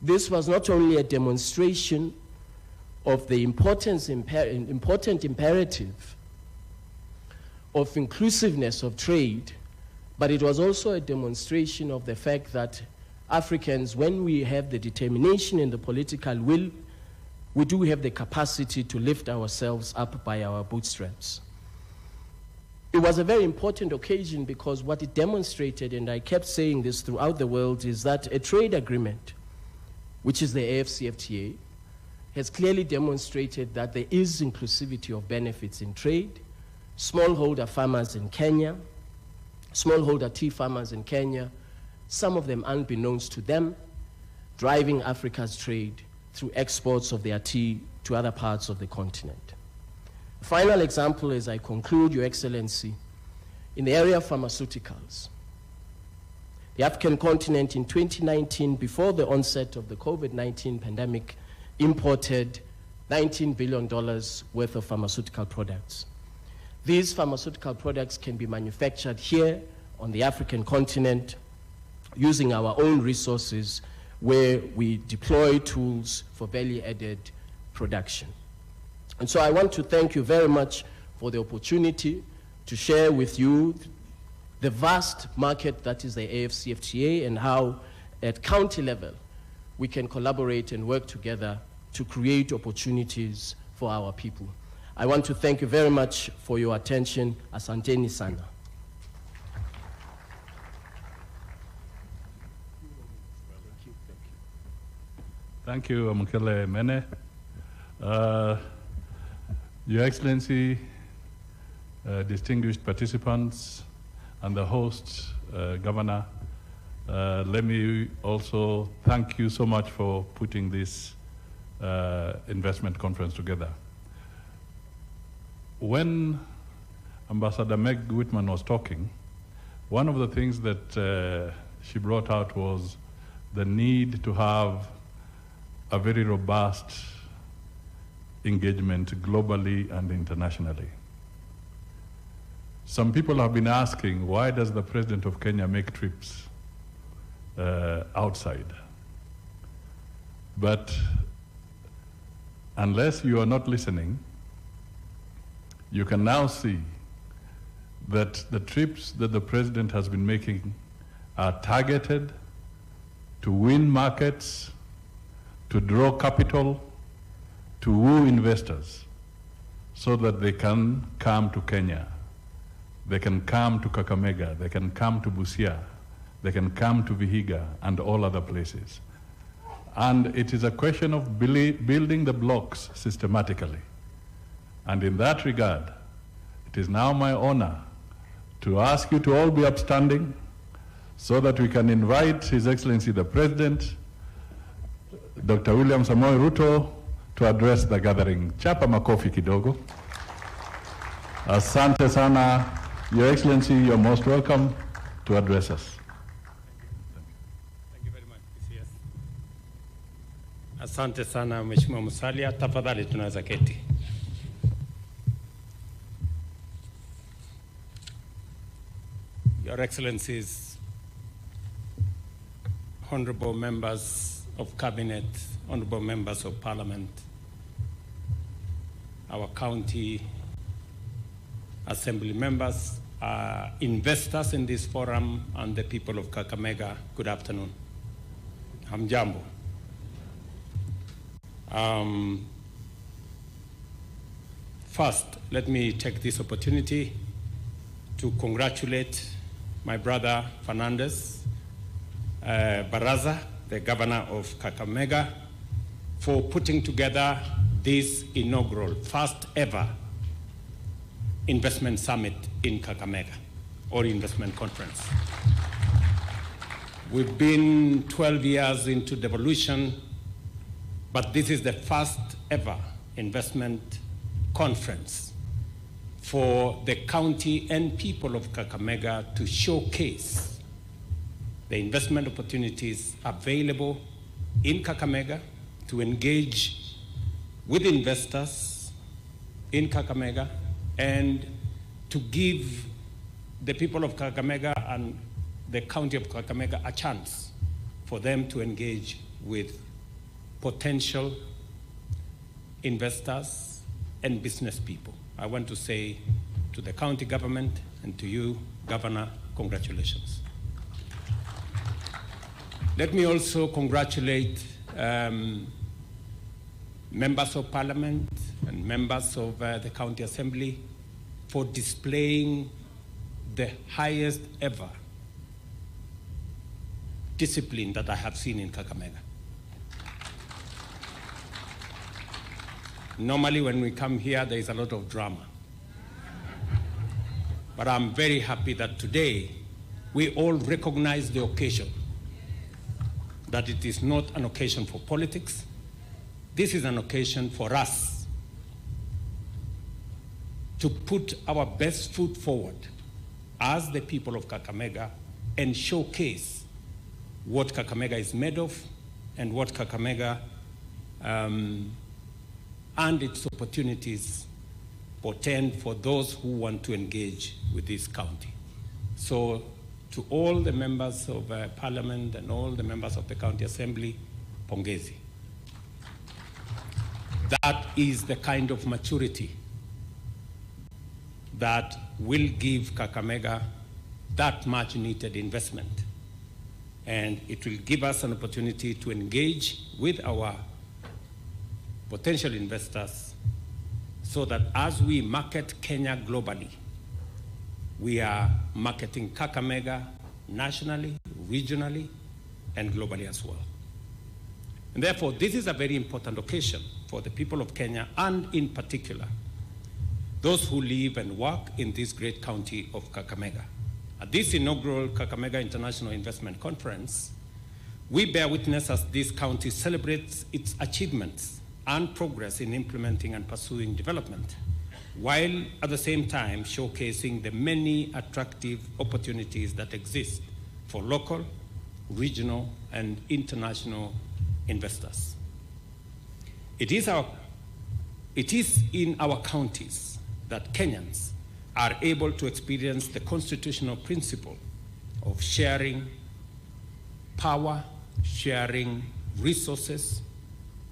Speaker 7: This was not only a demonstration of the important imperative of inclusiveness of trade, but it was also a demonstration of the fact that Africans, when we have the determination and the political will, we do have the capacity to lift ourselves up by our bootstraps. It was a very important occasion because what it demonstrated, and I kept saying this throughout the world, is that a trade agreement, which is the AFCFTA, has clearly demonstrated that there is inclusivity of benefits in trade. Smallholder farmers in Kenya, smallholder tea farmers in Kenya, some of them unbeknownst to them, driving Africa's trade through exports of their tea to other parts of the continent. A final example as I conclude, Your Excellency, in the area of pharmaceuticals. The African continent in 2019, before the onset of the COVID-19 pandemic, imported $19 billion worth of pharmaceutical products. These pharmaceutical products can be manufactured here on the African continent using our own resources, where we deploy tools for value-added production. And so I want to thank you very much for the opportunity to share with you the vast market that is the AFCFTA and how at county level we can collaborate and work together to create opportunities for our people. I want to thank you very much for your attention. Asanteni sana.
Speaker 6: Thank you, Mukele Mene. Your Excellency, distinguished participants, and the host, Governor, let me also thank you so much for putting this investment conference together. When Ambassador Meg Whitman was talking, one of the things that she brought out was the need to have a very robust engagement globally and internationally. Some people have been asking, why does the President of Kenya make trips outside? But unless you are not listening, you can now see that the trips that the President has been making are targeted to win markets, to draw capital, to woo investors so that they can come to Kenya, they can come to Kakamega, they can come to Busia, they can come to Vihiga and all other places. And it is a question of building the blocks systematically. And in that regard, it is now my honor to ask you to all be upstanding so that we can invite His Excellency the President Dr. William Samoei Ruto to address the gathering. Chapa makofi kidogo. Asante sana. Your Excellency, you're most welcome to address us.
Speaker 8: Thank you very much, PCS. Asante sana Mheshimiwa Musalia, tafadhali tunaweza keti. Your Excellencies, honorable members of Cabinet, honorable members of Parliament, our county assembly members, investors in this forum, and the people of Kakamega, good afternoon. Hamjambo. First, let me take this opportunity to congratulate my brother Fernandez Baraza, the governor of Kakamega, for putting together this inaugural, first ever investment summit in Kakamega, or investment conference. We've been 12 years into devolution, but this is the first ever investment conference for the county and people of Kakamega to showcase the investment opportunities available in Kakamega, to engage with investors in Kakamega, and to give the people of Kakamega and the county of Kakamega a chance for them to engage with potential investors and business people. I want to say to the county government and to you, Governor, congratulations. Let me also congratulate members of Parliament and members of the County Assembly for displaying the highest ever discipline that I have seen in Kakamega. Normally when we come here, there is a lot of drama. But I'm very happy that today we all recognize the occasion, that it is not an occasion for politics. This is an occasion for us to put our best foot forward as the people of Kakamega and showcase what Kakamega is made of and what Kakamega and its opportunities portend for those who want to engage with this county. So to all the members of Parliament and all the members of the County Assembly, pongezi. That is the kind of maturity that will give Kakamega that much needed investment. And it will give us an opportunity to engage with our potential investors so that as we market Kenya globally, we are marketing Kakamega nationally, regionally, and globally as well. And therefore, this is a very important occasion for the people of Kenya, and in particular, those who live and work in this great county of Kakamega. At this inaugural Kakamega International Investment Conference, we bear witness as this county celebrates its achievements and progress in implementing and pursuing development, while at the same time showcasing the many attractive opportunities that exist for local, regional, and international investors. It is in our counties that Kenyans are able to experience the constitutional principle of sharing power, sharing resources,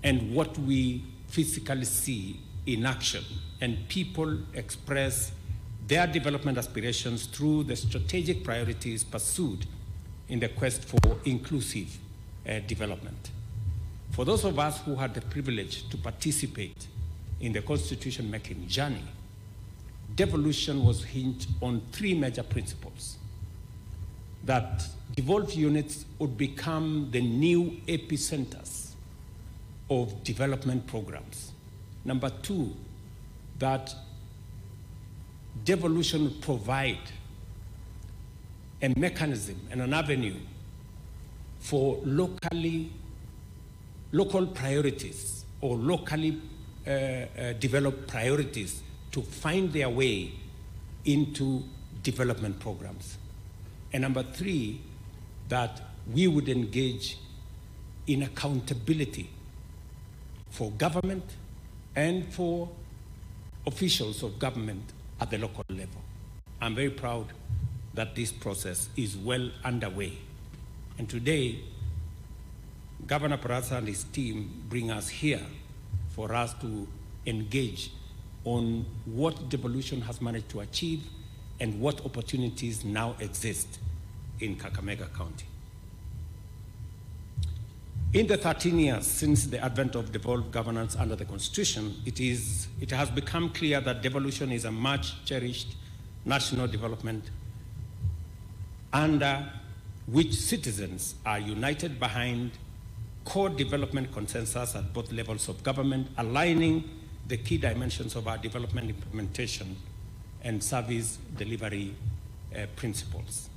Speaker 8: and what we physically see in action, and people express their development aspirations through the strategic priorities pursued in the quest for inclusive development. For those of us who had the privilege to participate in the constitution-making journey, devolution was hinged on three major principles: that devolved units would become the new epicenters of development programs. Number two, that devolution would provide a mechanism and an avenue for local priorities or locally developed priorities to find their way into development programs. And number three, that we would engage in accountability for government and for officials of government at the local level. I'm very proud that this process is well underway. And today, Governor Barasa and his team bring us here for us to engage on what devolution has managed to achieve and what opportunities now exist in Kakamega County. In the 13 years since the advent of devolved governance under the Constitution, it has become clear that devolution is a much cherished national development under which citizens are united behind core development consensus at both levels of government, aligning the key dimensions of our development implementation and service delivery principles.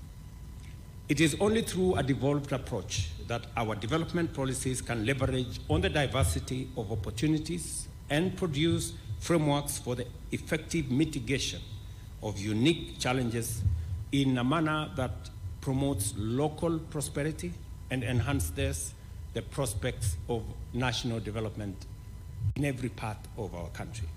Speaker 8: It is only through a devolved approach that our development policies can leverage on the diversity of opportunities and produce frameworks for the effective mitigation of unique challenges in a manner that promotes local prosperity and enhances the prospects of national development in every part of our country.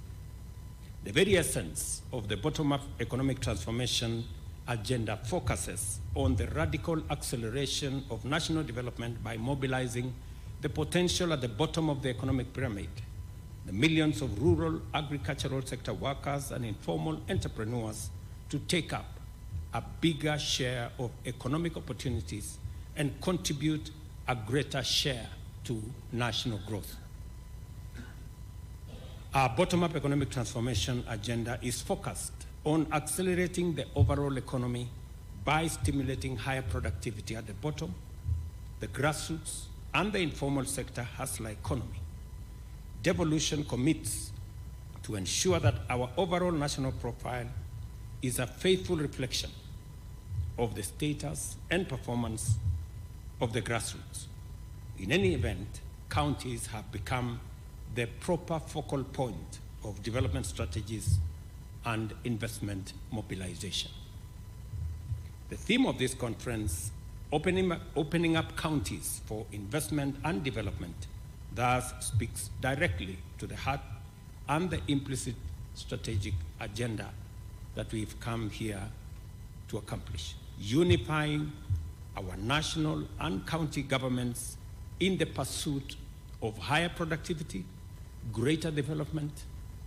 Speaker 8: The very essence of the bottom-up economic transformation agenda focuses on the radical acceleration of national development by mobilizing the potential at the bottom of the economic pyramid, the millions of rural agricultural sector workers and informal entrepreneurs to take up a bigger share of economic opportunities and contribute a greater share to national growth. Our bottom-up economic transformation agenda is focused on accelerating the overall economy by stimulating higher productivity at the bottom, the grassroots, and the informal sector hustler economy. Devolution commits to ensure that our overall national profile is a faithful reflection of the status and performance of the grassroots. In any event, counties have become the proper focal point of development strategies and investment mobilization. The theme of this conference, opening up counties for investment and development, thus speaks directly to the heart and the implicit strategic agenda that we've come here to accomplish, unifying our national and county governments in the pursuit of higher productivity, greater development,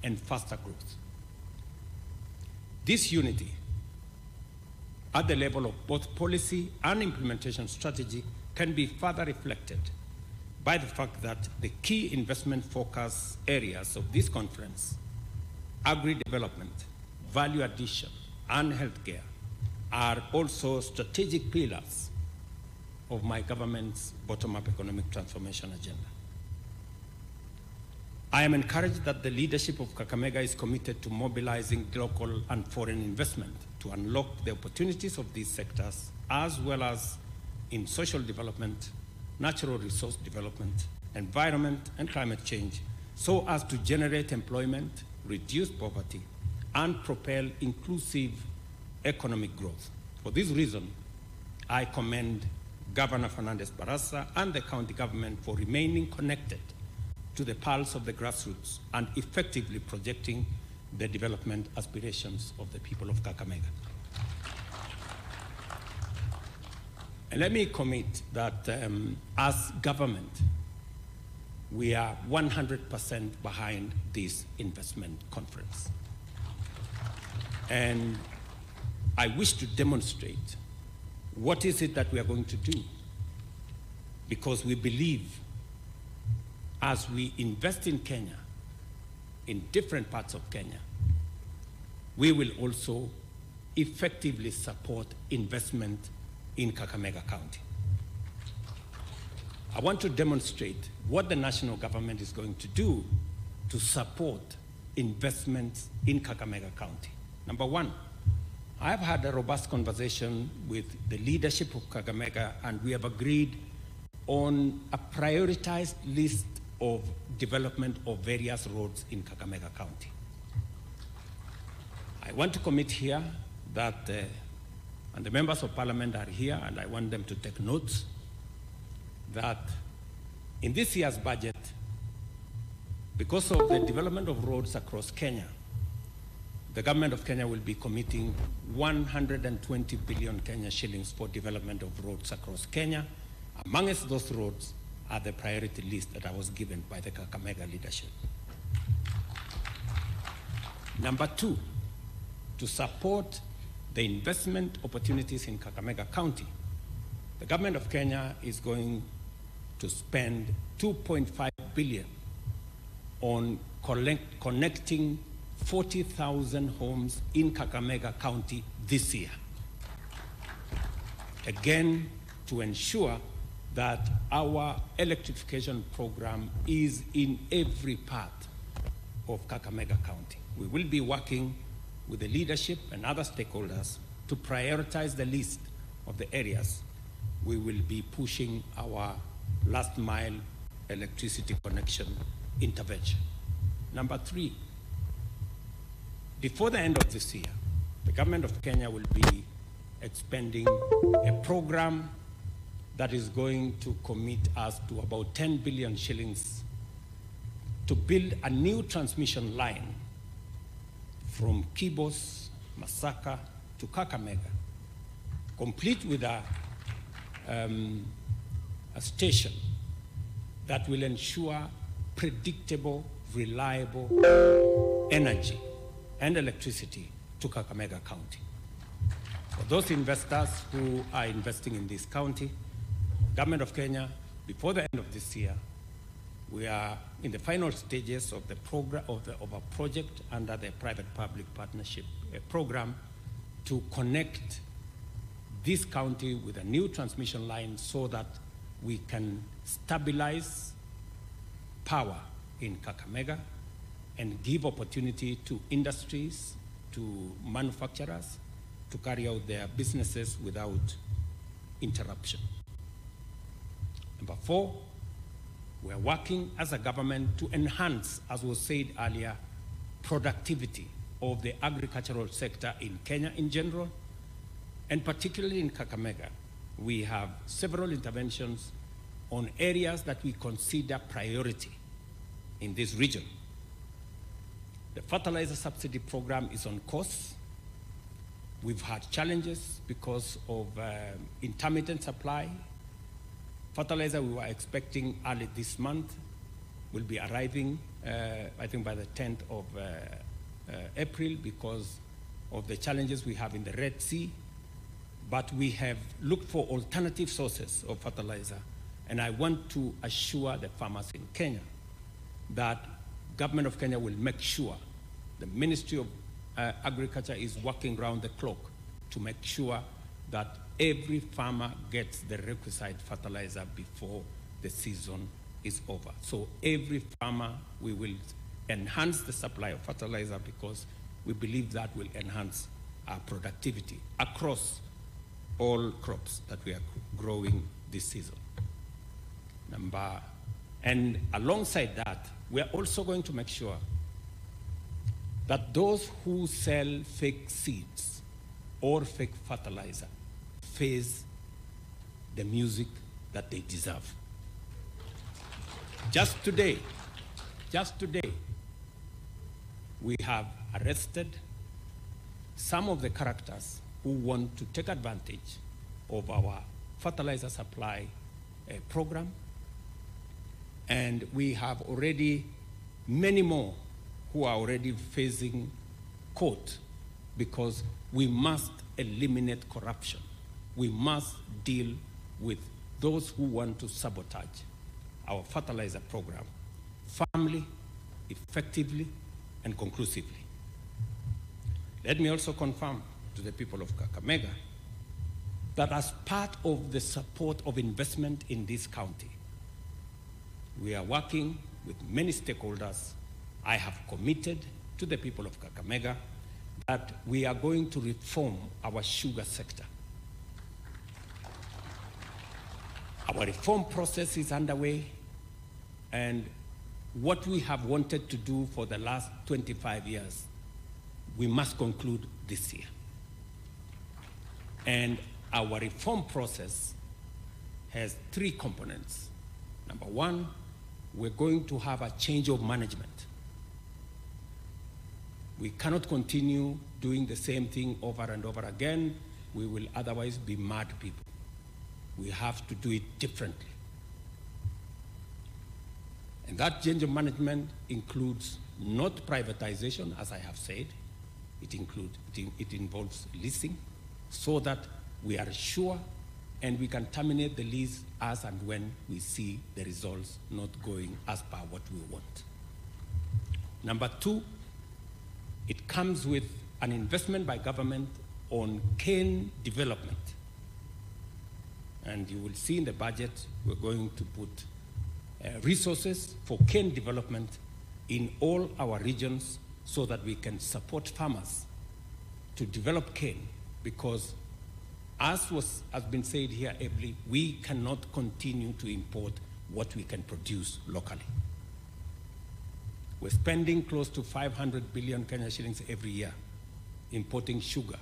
Speaker 8: and faster growth. This unity at the level of both policy and implementation strategy can be further reflected by the fact that the key investment focus areas of this conference, agri-development, value addition, and healthcare, are also strategic pillars of my government's bottom-up economic transformation agenda. I am encouraged that the leadership of Kakamega is committed to mobilizing local and foreign investment to unlock the opportunities of these sectors, as well as in social development, natural resource development, environment and climate change, so as to generate employment, reduce poverty, and propel inclusive economic growth. For this reason, I commend Governor Fernandez Barasa and the county government for remaining connected to the pulse of the grassroots and effectively projecting the development aspirations of the people of Kakamega. And let me commit that as government, we are 100% behind this investment conference. And I wish to demonstrate what is it that we are going to do, because we believe as we invest in Kenya, in different parts of Kenya, we will also effectively support investment in Kakamega County. I want to demonstrate what the national government is going to do to support investments in Kakamega County. Number one, I've had a robust conversation with the leadership of Kakamega, and we have agreed on a prioritized list of development of various roads in Kakamega County. I want to commit here that, and the members of parliament are here, and I want them to take notes, that in this year's budget, because of the development of roads across Kenya, the government of Kenya will be committing 120 billion Kenya shillings for development of roads across Kenya. Amongst those roads are the priority list that I was given by the Kakamega leadership. Number two, to support the investment opportunities in Kakamega County, the government of Kenya is going to spend 2.5 billion on connecting 40,000 homes in Kakamega County this year. Again, to ensure that our electrification program is in every part of Kakamega County. We will be working with the leadership and other stakeholders to prioritize the list of the areas we will be pushing our last mile electricity connection intervention. Number three, before the end of this year, the government of Kenya will be expending a program that is going to commit us to about 10 billion shillings to build a new transmission line from Kibos, Masaka to Kakamega, complete with a station that will ensure predictable, reliable energy and electricity to Kakamega County. For those investors who are investing in this county, Government of Kenya, before the end of this year, we are in the final stages of the program of a project under the private-public partnership program to connect this county with a new transmission line so that we can stabilize power in Kakamega and give opportunity to industries, to manufacturers, to carry out their businesses without interruption. Number four, we are working as a government to enhance, as was said earlier, productivity of the agricultural sector in Kenya in general, and particularly in Kakamega. We have several interventions on areas that we consider priority in this region. The fertilizer subsidy program is on course. We've had challenges because of intermittent supply. Fertilizer we were expecting early this month will be arriving, I think by the 10th of April because of the challenges we have in the Red Sea. But we have looked for alternative sources of fertilizer. And I want to assure the farmers in Kenya that Government of Kenya will make sure the Ministry of Agriculture is working round the clock to make sure that every farmer gets the requisite fertilizer before the season is over. So every farmer, we will enhance the supply of fertilizer because we believe that will enhance our productivity across all crops that we are growing this season. And alongside that, we are also going to make sure that those who sell fake seeds or fake fertilizer face the music that they deserve. Just today, we have arrested some of the characters who want to take advantage of our fertilizer supply program. And we have already many more who are already facing court because we must eliminate corruption. We must deal with those who want to sabotage our fertilizer program firmly, effectively, and conclusively. Let me also confirm to the people of Kakamega that as part of the support of investment in this county, we are working with many stakeholders. I have committed to the people of Kakamega that we are going to reform our sugar sector. Our reform process is underway, and what we have wanted to do for the last 25 years, we must conclude this year. And our reform process has three components. Number one, we're going to have a change of management. We cannot continue doing the same thing over and over again. We will otherwise be mad people. We have to do it differently. And that change of management includes not privatization, as I have said. It involves leasing, so that we are sure and we can terminate the lease as and when we see the results not going as per what we want. Number two, it comes with an investment by government on cane development. And you will see in the budget, we're going to put resources for cane development in all our regions so that we can support farmers to develop cane, because as has been said here ably, we cannot continue to import what we can produce locally. We're spending close to 500 billion Kenya shillings every year importing sugar,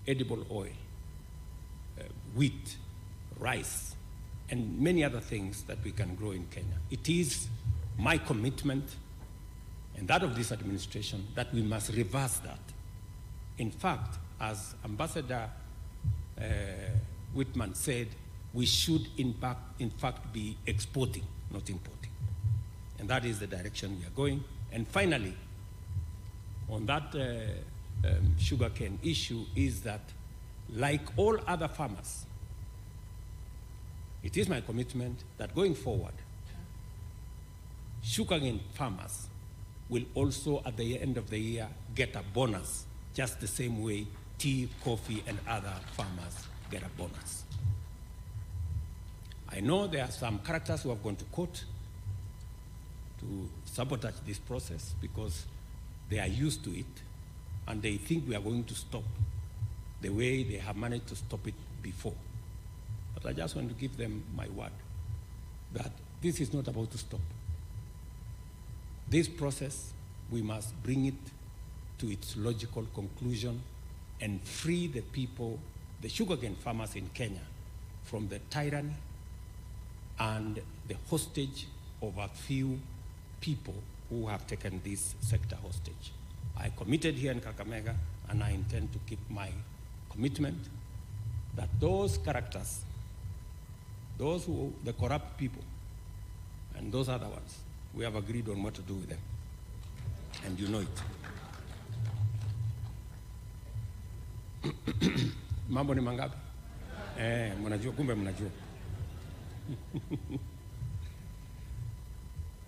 Speaker 8: edible oil, wheat, rice, and many other things that we can grow in Kenya. It is my commitment and that of this administration that we must reverse that. In fact, as Ambassador Whitman said, we should in fact be exporting, not importing. And that is the direction we are going. And finally, on that sugarcane issue is that, like all other farmers, it is my commitment that going forward, sugarcane farmers will also, at the end of the year, get a bonus, just the same way tea, coffee, and other farmers get a bonus. I know there are some characters who have gone to court to sabotage this process because they are used to it and they think we are going to stop the way they have managed to stop it before. But I just want to give them my word that this is not about to stop. This process, we must bring it to its logical conclusion and free the people, the sugarcane farmers in Kenya, from the tyranny and the hostage of a few people who have taken this sector hostage. I committed here in Kakamega, and I intend to keep my commitment that those characters, the corrupt people, and those other ones, we have agreed on what to do with them. And you know it. Mambo ni mangapi? Mnajua, kumbe mnajua.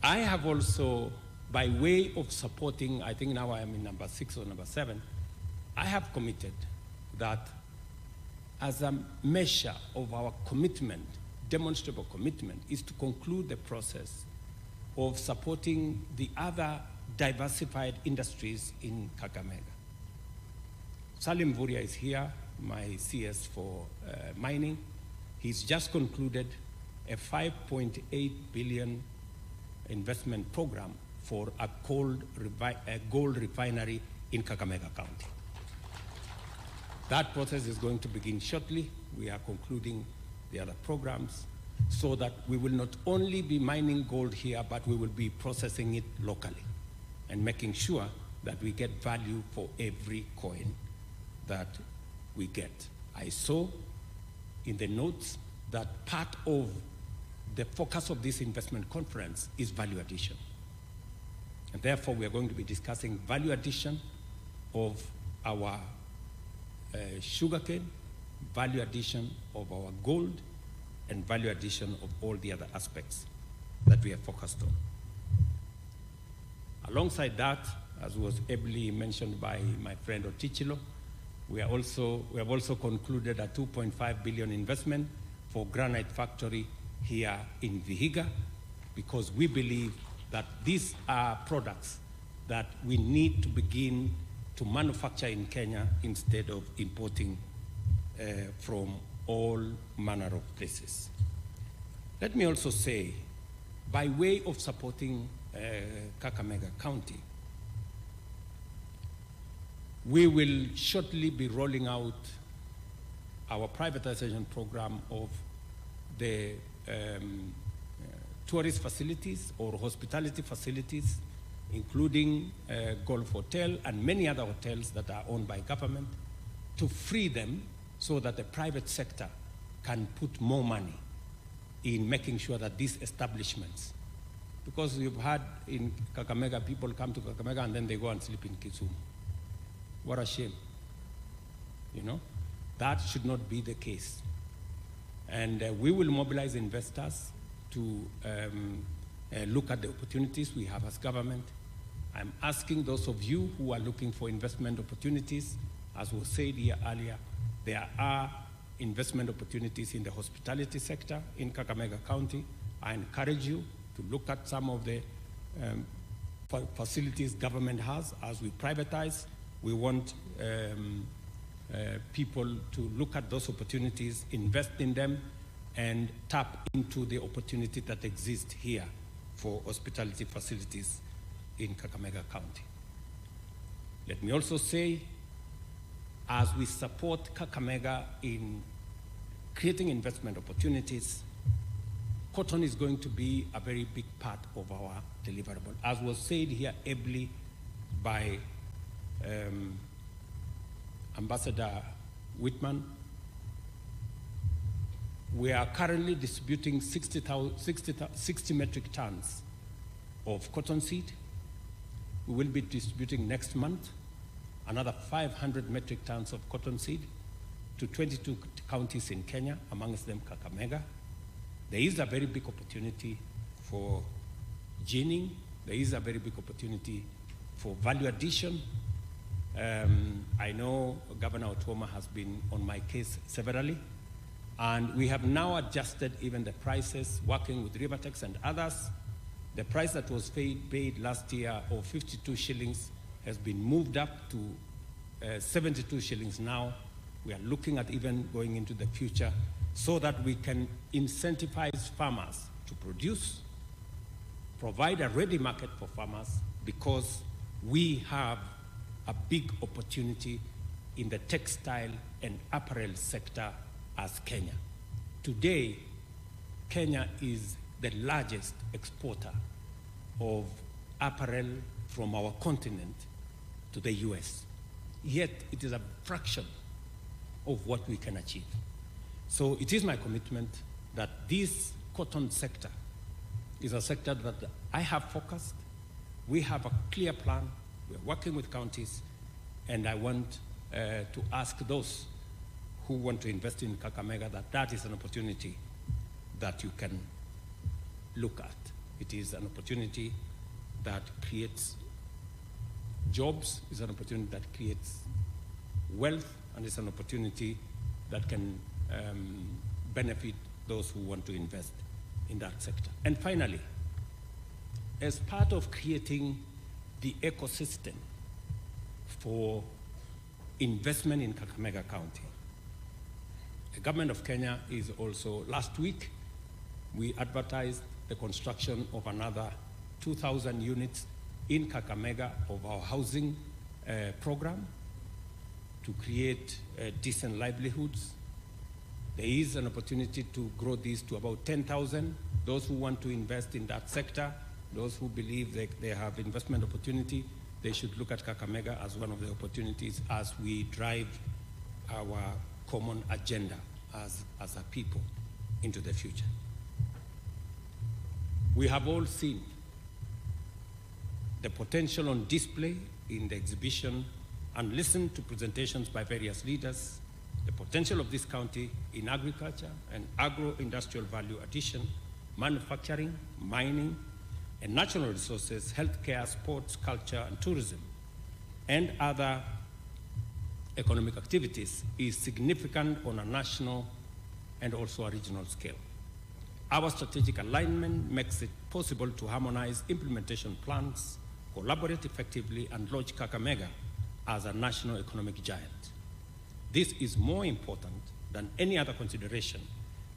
Speaker 8: I have also, by way of supporting, I think now I am in number 6 or number 7, I have committed that as a measure of our commitment, demonstrable commitment, is to conclude the process of supporting the other diversified industries in Kakamega. Salim Vuria is here, my CS for mining. He's just concluded a 5.8 billion investment program for a gold refinery in Kakamega County. That process is going to begin shortly. We are concluding the other programs so that we will not only be mining gold here, but we will be processing it locally and making sure that we get value for every coin that we get. I saw in the notes that part of the focus of this investment conference is value addition. And therefore, we are going to be discussing value addition of our sugarcane, value addition of our gold, and value addition of all the other aspects that we are focused on. Alongside that, as was ably mentioned by my friend Otichilo, we have also concluded a 2.5 billion investment for granite factory here in Vihiga, because we believe that these are products that we need to begin to manufacture in Kenya instead of importing from all manner of places. Let me also say, by way of supporting Kakamega County, we will shortly be rolling out our privatization program of the tourist facilities or hospitality facilities, including Golf Hotel and many other hotels that are owned by government, to free them so that the private sector can put more money in making sure that these establishments, because you've had in Kakamega, people come to Kakamega and then they go and sleep in Kisumu. What a shame. You know, that should not be the case. And we will mobilize investors to look at the opportunities we have as government. I'm asking those of you who are looking for investment opportunities, as was said here earlier, there are investment opportunities in the hospitality sector in Kakamega County. I encourage you to look at some of the facilities government has as we privatize. We want people to look at those opportunities, invest in them, and tap into the opportunity that exists here for hospitality facilities in Kakamega County. Let me also say, as we support Kakamega in creating investment opportunities, cotton is going to be a very big part of our deliverable. As was said here ably by Ambassador Whitman, we are currently distributing 60 metric tons of cottonseed. We will be distributing next month another 500 metric tons of cottonseed to 22 counties in Kenya, amongst them Kakamega. There is a very big opportunity for ginning. There is a very big opportunity for value addition. I know Governor Otuoma has been on my case severally, and we have now adjusted even the prices, working with Rivertex and others. The price that was paid last year of 52 shillings has been moved up to 72 shillings now. We are looking at even going into the future so that we can incentivize farmers to produce, provide a ready market for farmers, because we have a big opportunity in the textile and apparel sector as Kenya. Today, Kenya is the largest exporter of apparel from our continent to the US. Yet it is a fraction of what we can achieve. So it is my commitment that this cotton sector is a sector that I have focused. We have a clear plan. We're working with counties, and I want to ask those who want to invest in Kakamega that that is an opportunity that you can look at. It is an opportunity that creates jobs, it's an opportunity that creates wealth, and it's an opportunity that can benefit those who want to invest in that sector. And finally, as part of creating the ecosystem for investment in Kakamega County, the government of Kenya is also, last week, we advertised the construction of another 2,000 units in Kakamega of our housing program to create decent livelihoods. There is an opportunity to grow these to about 10,000. Those who want to invest in that sector, those who believe they have investment opportunity, they should look at Kakamega as one of the opportunities as we drive our common agenda as a people into the future. We have all seen the potential on display in the exhibition and listened to presentations by various leaders, the potential of this county in agriculture and agro-industrial value addition, manufacturing, mining, and natural resources, healthcare, sports, culture, and tourism, and other economic activities is significant on a national and also a regional scale. Our strategic alignment makes it possible to harmonize implementation plans, collaborate effectively, and launch Kakamega as a national economic giant. This is more important than any other consideration,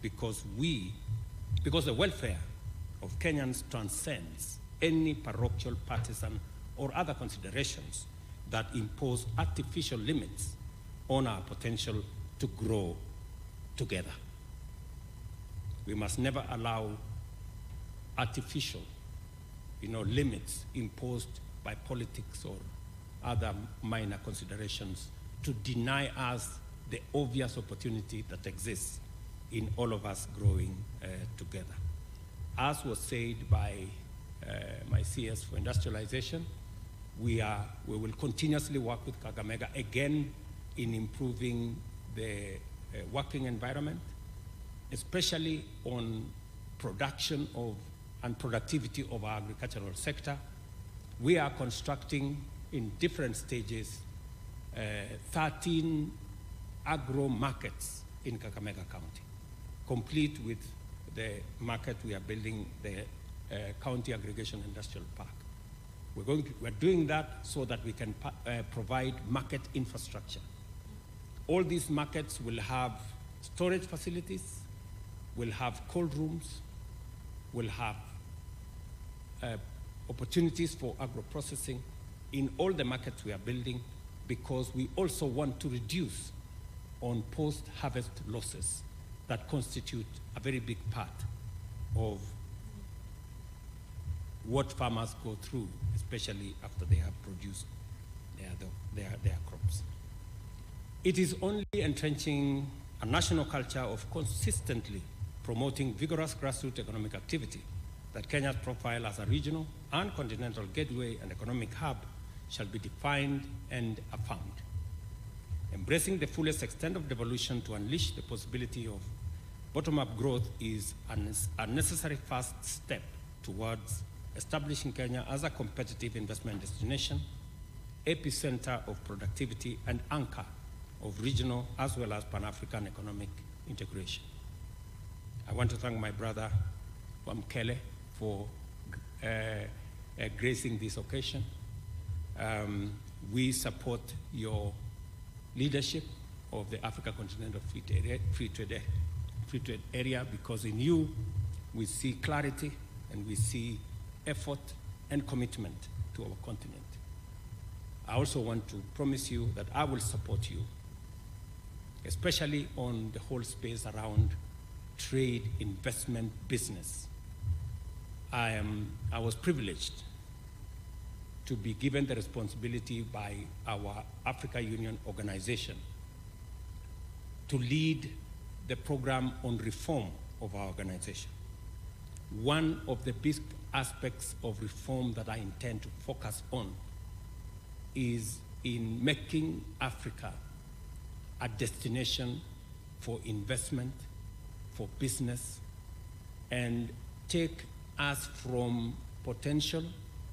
Speaker 8: because the welfare of Kenyans transcends any parochial, partisan, or other considerations that impose artificial limits on our potential to grow together. We must never allow artificial, limits imposed by politics or other minor considerations to deny us the obvious opportunity that exists in all of us growing together. As was said by my CS for industrialization, we will continuously work with Kakamega again in improving the working environment, especially on production and productivity of our agricultural sector. We are constructing in different stages 13 agro markets in Kakamega County, complete with the market we are building, the County Aggregation Industrial Park. We're doing that so that we can provide market infrastructure. All these markets will have storage facilities, will have cold rooms, will have opportunities for agro-processing in all the markets we are building, because we also want to reduce on post-harvest losses that constitute a very big part of what farmers go through, especially after they have produced their crops. It is only entrenching a national culture of consistently promoting vigorous grassroots economic activity that Kenya's profile as a regional and continental gateway and economic hub shall be defined and affirmed. Embracing the fullest extent of devolution to unleash the possibility of bottom-up growth is a necessary first step towards establishing Kenya as a competitive investment destination, epicenter of productivity, and anchor of regional as well as Pan-African economic integration. I want to thank my brother, Wamkele, for gracing this occasion. We support your leadership of the Africa Continental Free Trade Area, because in you we see clarity and we see effort and commitment to our continent. I also want to promise you that I will support you, especially on the whole space around trade, investment, business. I was privileged to be given the responsibility by our Africa Union organization to lead the program on reform of our organization. One of the big aspects of reform that I intend to focus on is in making Africa a destination for investment, for business, and take us from potential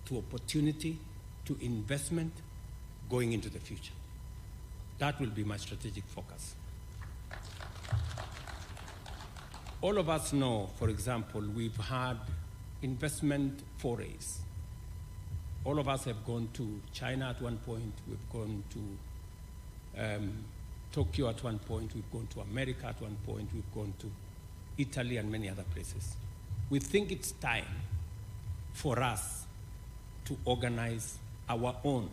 Speaker 8: to opportunity to investment going into the future. That will be my strategic focus. All of us know, for example, we've had investment forays. All of us have gone to China at one point, we've gone to Tokyo at one point, we've gone to America at one point, we've gone to Italy and many other places. We think it's time for us to organize our own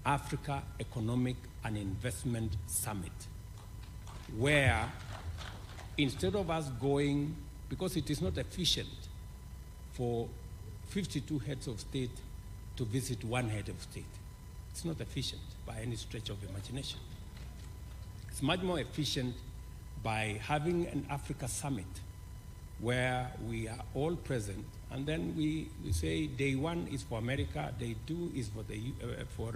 Speaker 8: Africa Economic and Investment Summit, where instead of us going, because it is not efficient for 52 heads of state to visit one head of state. It's not efficient by any stretch of imagination. It's much more efficient by having an Africa Summit where we are all present, and then we say day one is for America, day two is for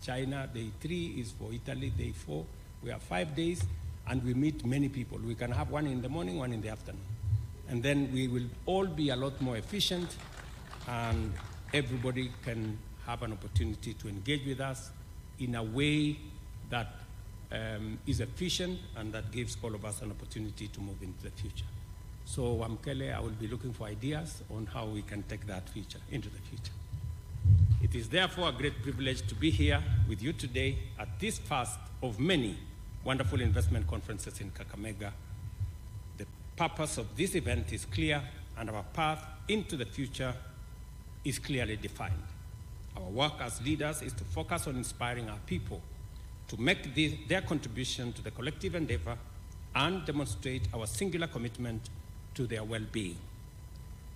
Speaker 8: China, day three is for Italy, day four. We have 5 days, and we meet many people. We can have one in the morning, one in the afternoon. And then we will all be a lot more efficient, and everybody can have an opportunity to engage with us in a way that is efficient and that gives all of us an opportunity to move into the future. So, Wamkele, I will be looking for ideas on how we can take that future into the future. It is therefore a great privilege to be here with you today at this first of many wonderful investment conferences in Kakamega. The purpose of this event is clear, and our path into the future is clearly defined. Our work as leaders is to focus on inspiring our people to make their contribution to the collective endeavor and demonstrate our singular commitment to their well-being,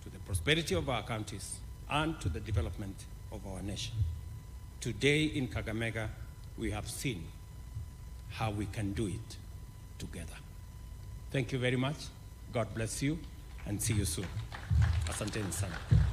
Speaker 8: to the prosperity of our counties, and to the development of our nation. Today in Kakamega, we have seen how we can do it together. Thank you very much. God bless you, and see you soon. Asanteni sana.